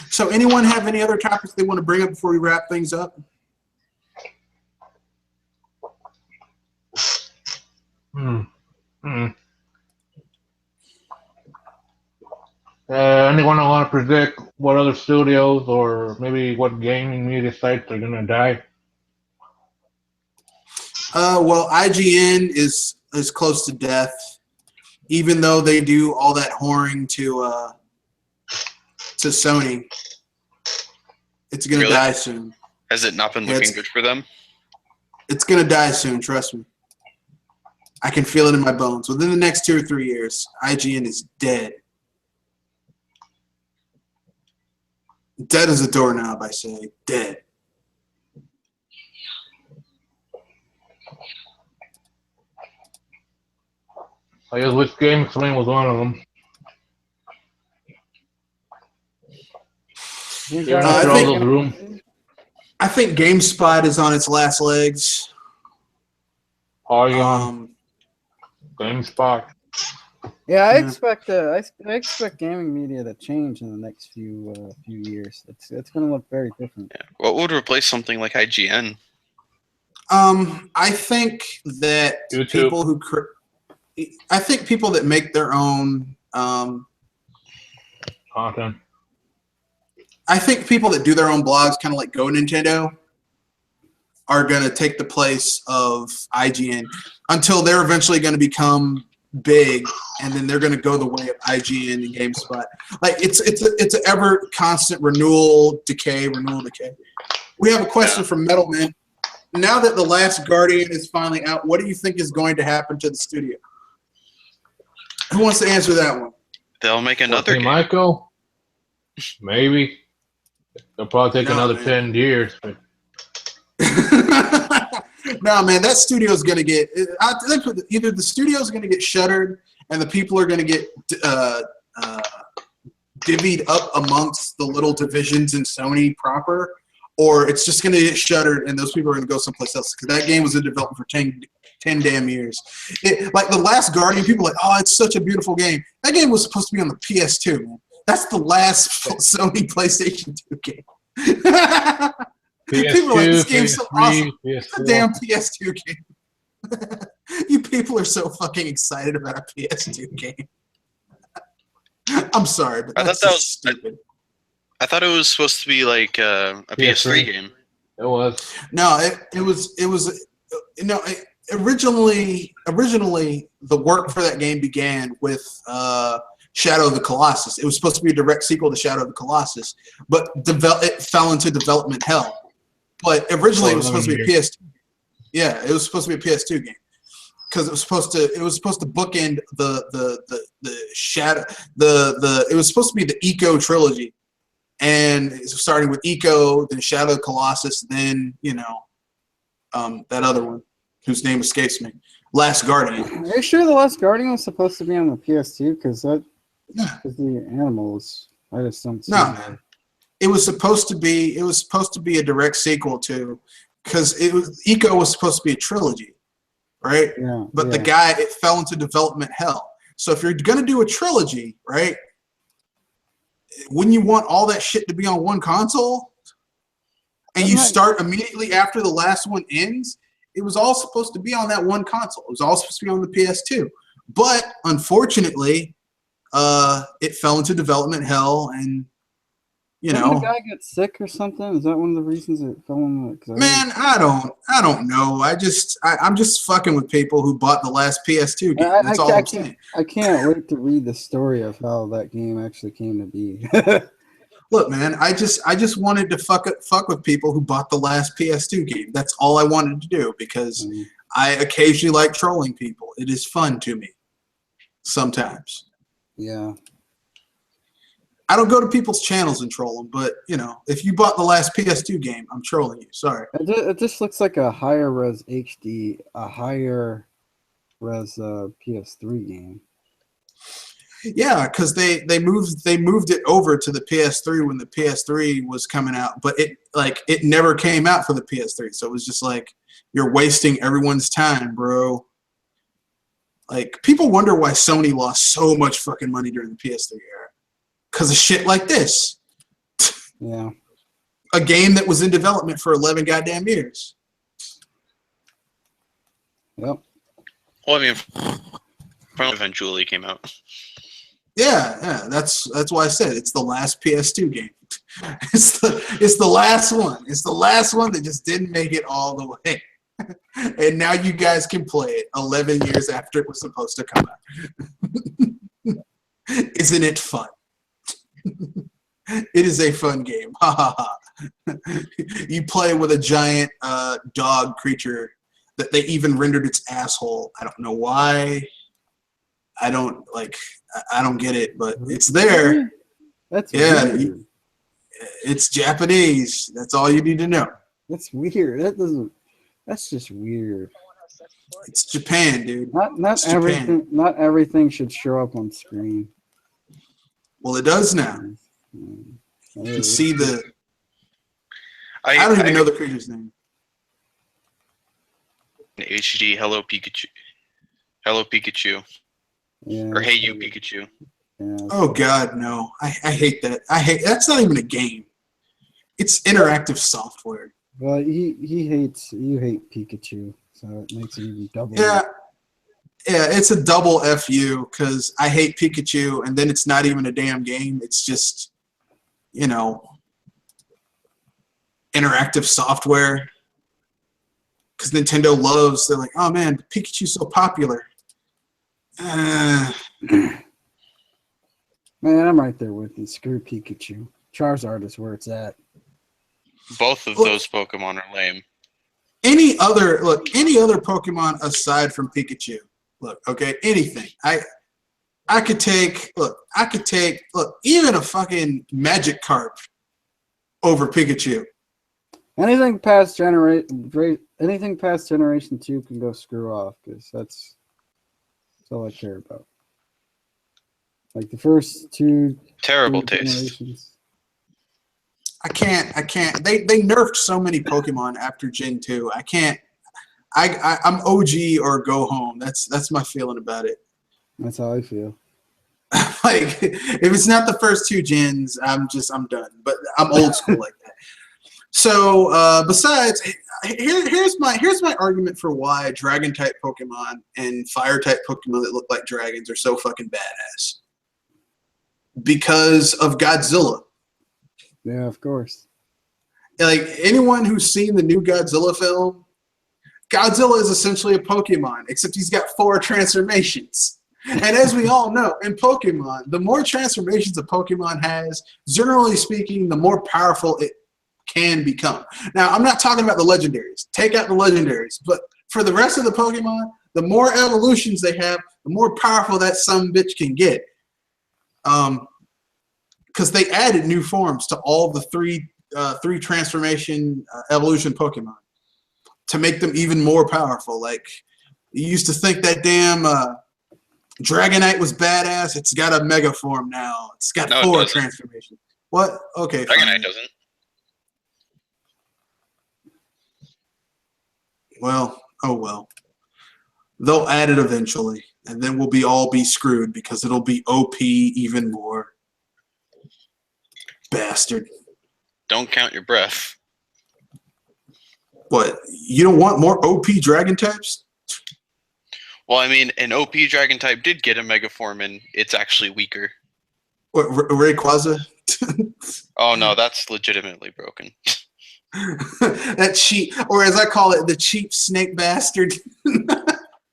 So anyone have any other topics they want to bring up before we wrap things up? Anyone want to predict what other studios or maybe what gaming media sites are going to die? Well, IGN is close to death, even though they do all that whoring to Sony. It's going to die soon. Has it not been looking good for them? It's going to die soon, trust me. I can feel it in my bones. Within the next 2 or 3 years, IGN is dead. Dead as a doorknob, I say. Dead. I guess which Game Explain was one of them. I think GameSpot is on its last legs. Polygon. GameSpot. Yeah, I expect gaming media to change in the next few years. It's going to look very different. Yeah. What would replace something like IGN? I think that YouTube. people that make their own content. I think people that do their own blogs, kind of like Go Nintendo, are going to take the place of IGN until they're eventually going to become big, and then they're going to go the way of IGN and GameSpot. Like it's an ever constant renewal, decay. We have a question from Metalman. Now that The Last Guardian is finally out, what do you think is going to happen to the studio? Who wants to answer that one? They'll make another game. Michael? Maybe. They'll probably take another 10 years. But... No, man, that studio's going to get – I think either the studio's going to get shuttered and the people are going to get divvied up amongst the little divisions in Sony proper, or it's just going to get shuttered and those people are going to go someplace else because that game was in development for 10 damn years. Like The Last Guardian, people are like, oh, it's such a beautiful game. That game was supposed to be on the PS2, man. That's the last Sony PlayStation 2 game. People are like, this game's so awesome. It's a damn PS2 game. You people are so fucking excited about a PS2 game. I'm sorry, but that's just stupid. I thought it was supposed to be like a PS3 game. It was. No, it was originally the work for that game began with Shadow of the Colossus. It was supposed to be a direct sequel to Shadow of the Colossus, but it fell into development hell. But originally it was supposed to be a PS2. Yeah, it was supposed to be a PS2 game because it was supposed to bookend the Shadow it was supposed to be the Eco trilogy, and starting with Eco, then Shadow of the Colossus, then that other one whose name escapes me, Last Guardian. Are you sure the Last Guardian was supposed to be on the PS2? Because the animals, I just don't see. No, man. It was supposed to be a direct sequel to, because Eco was supposed to be a trilogy, right? Yeah. But it fell into development hell. So if you're gonna do a trilogy, right? Wouldn't you want all that shit to be on one console? And you start immediately after the last one ends? It was all supposed to be on that one console. It was all supposed to be on the PS2. But unfortunately, it fell into development hell, and Did the guy get sick or something? Is that one of the reasons it fell in? Man, I don't know. I'm just fucking with people who bought the last PS2 game. That's all I'm saying. I can't wait to read the story of how that game actually came to be. Look, man, I just wanted to fuck with people who bought the last PS2 game. That's all I wanted to do, because I occasionally like trolling people. It is fun to me sometimes. Yeah. I don't go to people's channels and troll them, but if you bought the last PS2 game, I'm trolling you. Sorry. It just looks like a higher res HD, a higher res PS3 game. Yeah, because they moved it over to the PS3 when the PS3 was coming out, but it never came out for the PS3, so it was just like, you're wasting everyone's time, bro. Like, people wonder why Sony lost so much fucking money during the PS3 era, because of shit like this. Yeah, a game that was in development for 11 goddamn years. Yep. Well, I mean, eventually came out. Yeah, that's why I said it's the last PS2 game. It's the last one. It's the last one that just didn't make it all the way. And now you guys can play it 11 years after it was supposed to come out. Isn't it fun? It is a fun game. Ha ha ha. You play with a giant dog creature that they even rendered its asshole. I don't know why. I don't get it, but it's there. That's weird. It's Japanese. That's all you need to know. That's weird. That's just weird. It's Japan, dude. Not everything. Japan. Not everything should show up on screen. Well, it does now. You can see the. I don't even know the creature's name. HD. Hello Pikachu. Hello Pikachu. Yeah. Or Hey You Pikachu. Yeah, oh God, no! I hate that. That's not even a game. It's interactive software. Well, you hate Pikachu, so it makes it even double. Yeah, it's a double FU because I hate Pikachu, and then it's not even a damn game. It's just, interactive software. Because Nintendo they're like, oh man, Pikachu's so popular. Man, I'm right there with you. Screw Pikachu. Charizard is where it's at. Both of those Pokemon are lame. Any other Pokemon aside from Pikachu. Okay, anything. I could take even a fucking Magikarp over Pikachu. Anything past generation 2 can go screw off, because that's all I care about. Like the first two terrible taste. Generations. I can't. They nerfed so many Pokemon after Gen 2. I can't. I'm OG or go home. That's my feeling about it. That's how I feel. Like, if it's not the first two gens, I'm done. But I'm old school like that. So besides, here's my argument for why dragon type Pokemon and fire type Pokemon that look like dragons are so fucking badass. Because of Godzilla. Yeah, of course. Like anyone who's seen the new Godzilla film, Godzilla is essentially a Pokemon, except he's got 4 transformations. And as we all know, in Pokemon, the more transformations a Pokemon has, generally speaking, the more powerful it can become. Now, I'm not talking about the legendaries. Take out the legendaries. But for the rest of the Pokemon, the more evolutions they have, the more powerful that sumbitch can get. Because they added new forms to all the three transformation evolution Pokemon to make them even more powerful. Like, you used to think that damn Dragonite was badass. It's got a mega form now. It's got 4 transformations. What? Okay. Dragonite doesn't. Well, oh well. They'll add it eventually, and then we'll all be screwed because it'll be OP even more. Bastard. Don't count your breath. What? You don't want more OP dragon types? Well, I mean, an OP dragon type did get a mega form, and it's actually weaker. What, Rayquaza? Oh no, that's legitimately broken. That cheap, or as I call it, the cheap snake bastard.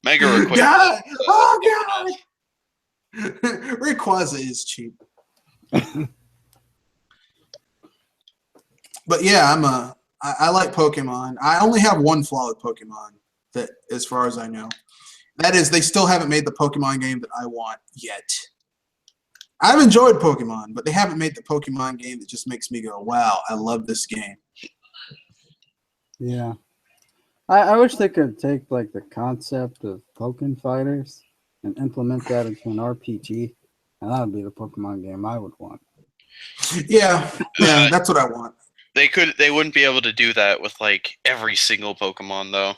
Mega Rayquaza. God! Oh God! Rayquaza is cheap. But yeah, I like Pokemon. I only have one flaw with Pokemon, that, as far as I know. That is, they still haven't made the Pokemon game that I want yet. I've enjoyed Pokemon, but they haven't made the Pokemon game that just makes me go, wow, I love this game. Yeah. I wish they could take like the concept of Pokken Fighters and implement that into an RPG, and that would be the Pokemon game I would want. Yeah, that's what I want. They wouldn't be able to do that with like every single Pokemon though.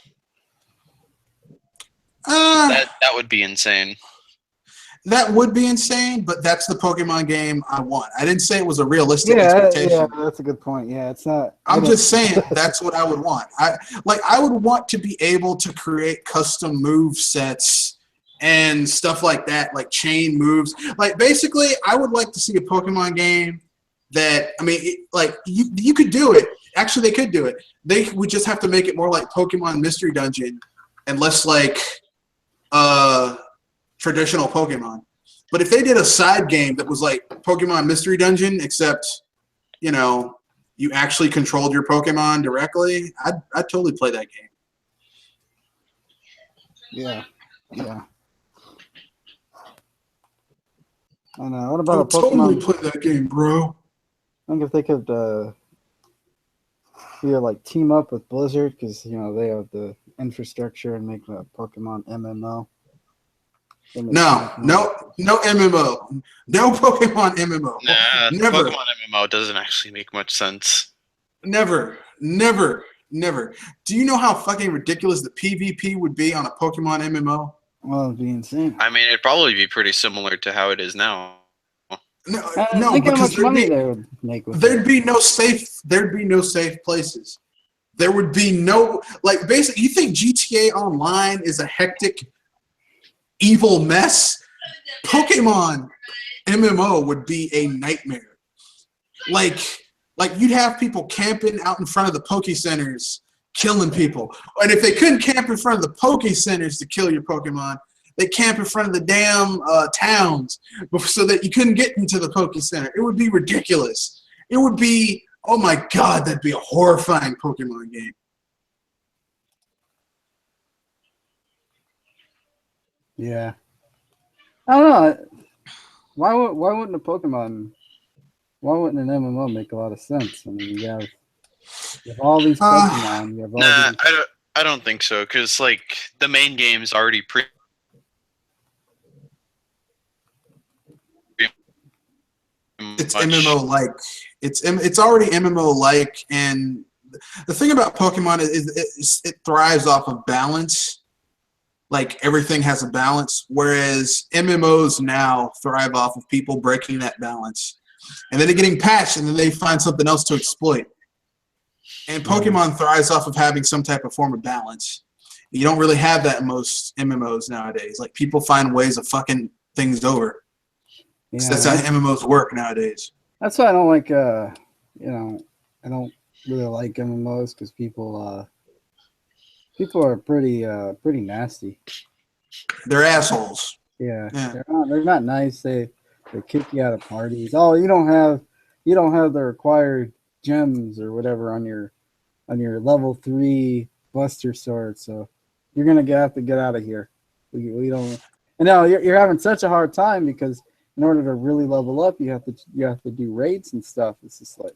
That would be insane. That would be insane, but that's the Pokemon game I want. I didn't say it was a realistic expectation. Yeah, that's a good point. Yeah, it's not. I'm just saying that's what I would want. I would want to be able to create custom move sets and stuff like that, like chain moves. Like basically, I would like to see a Pokemon game that, I mean, you could do it. Actually, they could do it. They would just have to make it more like Pokemon Mystery Dungeon and less like traditional Pokemon. But if they did a side game that was like Pokemon Mystery Dungeon, except, you know, you actually controlled your Pokemon directly, I'd totally play that game. Yeah. I know. What about a Pokemon? Totally play that game, bro. I think if they could either like team up with Blizzard, because you know they have the infrastructure, and make a Pokemon MMO. No MMO. No Pokemon MMO. Nah, Never. Pokemon MMO doesn't actually make much sense. Never. Do you know how fucking ridiculous the PvP would be on a Pokemon MMO? Well, it'd be insane. I mean, it'd probably be pretty similar to how it is now. No, think how because much money they would make with there'd it. be no safe places. There would be no, like, basically, you think GTA Online is a hectic, evil mess? Pokemon MMO would be a nightmare. Like you'd have people camping out in front of the Poke Centers, killing people. And if they couldn't camp in front of the Poke Centers to kill your Pokemon, they camp in front of the damn towns so that you couldn't get into the Poke Center. It would be ridiculous. It would be, oh my God, that'd be a horrifying Pokemon game. Yeah. I don't know. Why wouldn't an MMO make a lot of sense? I mean, you have all these Pokemon. You have all Nah, these... I don't think so, because like the main game's already It's MMO like. It's already MMO like, and the thing about Pokemon is it thrives off of balance. Like everything has a balance, whereas MMOs now thrive off of people breaking that balance, and then they're getting patched, and then they find something else to exploit. And Pokemon thrives off of having some type of form of balance. You don't really have that in most MMOs nowadays. Like, people find ways of fucking things over. Yeah, That's how MMOs work nowadays. that's why I don't like. I don't really like MMOs because people are pretty nasty. They're assholes. Yeah, Yeah. they're not nice. They kick you out of parties. Oh, you don't have the required gems or whatever on your level 3 Buster Sword, so you're gonna have to get out of here. We don't. And now you're having such a hard time because in order to really level up, you have to do raids and stuff. It's just like.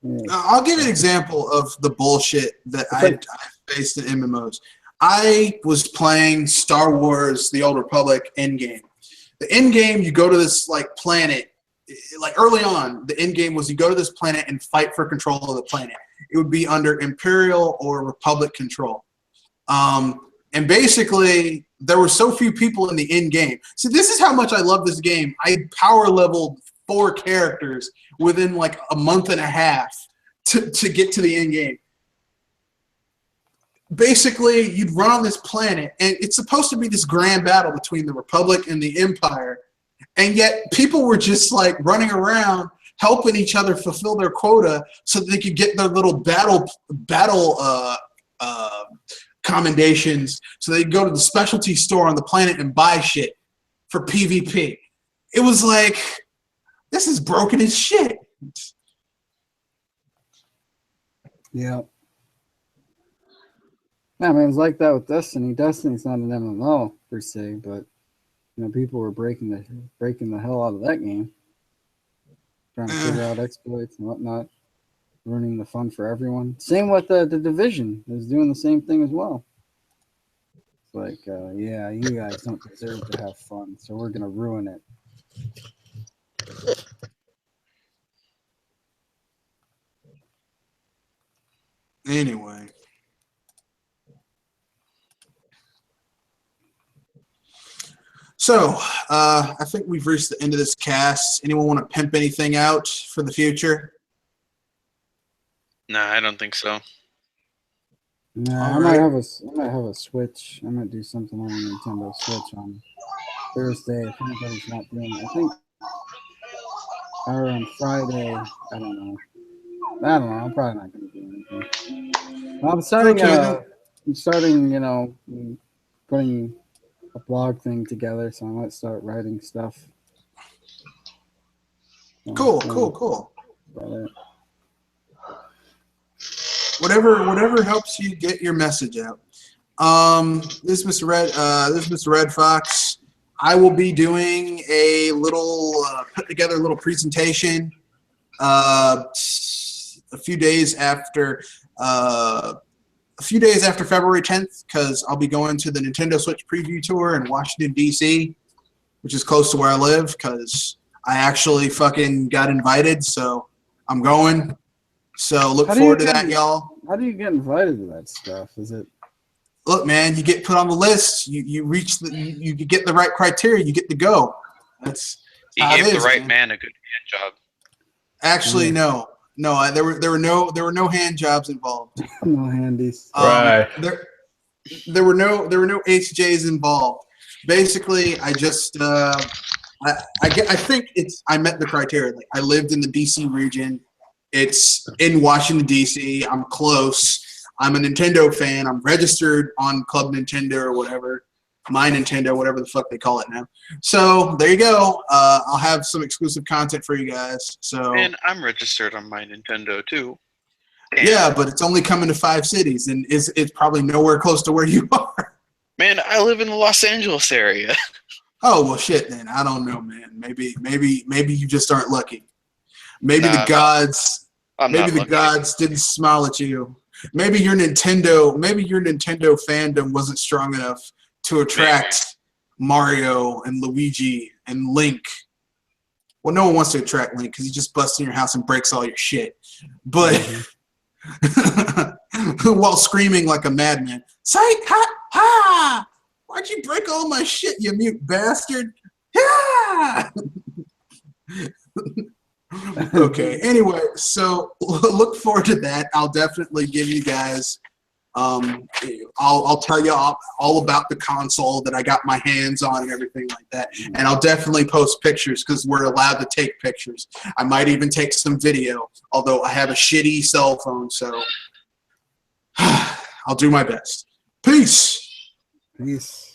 Yeah. I'll give you an example of the bullshit that I faced in MMOs. I was playing Star Wars: The Old Republic endgame. The endgame, you go to this like planet. Like early on, the end game was you go to this planet and fight for control of the planet. It would be under Imperial or Republic control. And basically, there were so few people in the end game. So this is how much I love this game. I power leveled 4 characters within like a month and a half to get to the end game. Basically, you'd run on this planet, and it's supposed to be this grand battle between the Republic and the Empire. And yet people were just like running around helping each other fulfill their quota so that they could get their little battle commendations so they could go to the specialty store on the planet and buy shit for PvP. It was like, this is broken as shit. Yeah. Yeah, I mean, it's like that with Destiny. Destiny's not an MMO per se, but people were breaking the hell out of that game, trying to figure out exploits and whatnot, ruining the fun for everyone. Same with the Division. It was doing the same thing as well. It's like, yeah, you guys don't deserve to have fun, so we're gonna ruin it. Anyway. So, I think we've reached the end of this cast. Anyone want to pimp anything out for the future? Nah, I don't think so. Nah, I might have a Switch. I might do something on the Nintendo Switch on Thursday if anybody's not doing it. I think, or on Friday. I don't know. I'm probably not going to do anything. I'm starting. Putting a blog thing together, so I might start writing stuff. Cool. Whatever helps you get your message out. This is Mr. Red Fox. I will be doing a little put together a little presentation a few days after February 10th, because I'll be going to the Nintendo Switch preview tour in Washington, D.C., which is close to where I live, because I actually fucking got invited, so I'm going. So look forward to that, y'all. How do you get invited to that stuff? Is it? Look, man, you get put on the list. You reach you get the right criteria. You get to go. That's he gave the right man a good hand job. Actually, no. There were no hand jobs involved. No handies. Right. There were no HJs involved. Basically, I just I think I met the criteria. Like, I lived in the DC region. It's in Washington DC. I'm close. I'm a Nintendo fan. I'm registered on Club Nintendo or whatever. My Nintendo, whatever the fuck they call it now. So there you go. I'll have some exclusive content for you guys. So. And I'm registered on my Nintendo too. Damn. Yeah, but it's only coming to 5 cities, and it's probably nowhere close to where you are. Man, I live in the Los Angeles area. Oh well, shit. Then I don't know, man. Maybe you just aren't lucky. Maybe the gods didn't smile at you. Maybe your Nintendo fandom wasn't strong enough to attract Mario and Luigi and Link. Well, no one wants to attract Link because he just busts in your house and breaks all your shit. But while screaming like a madman, "Psych! Ha! Ha! Why'd you break all my shit, you mute bastard!" Ha! Okay. Anyway, so look forward to that. I'll definitely give you guys. I'll tell you all about the console that I got my hands on and everything like that. And I'll definitely post pictures because we're allowed to take pictures. I might even take some video, although I have a shitty cell phone, so I'll do my best. Peace. Peace.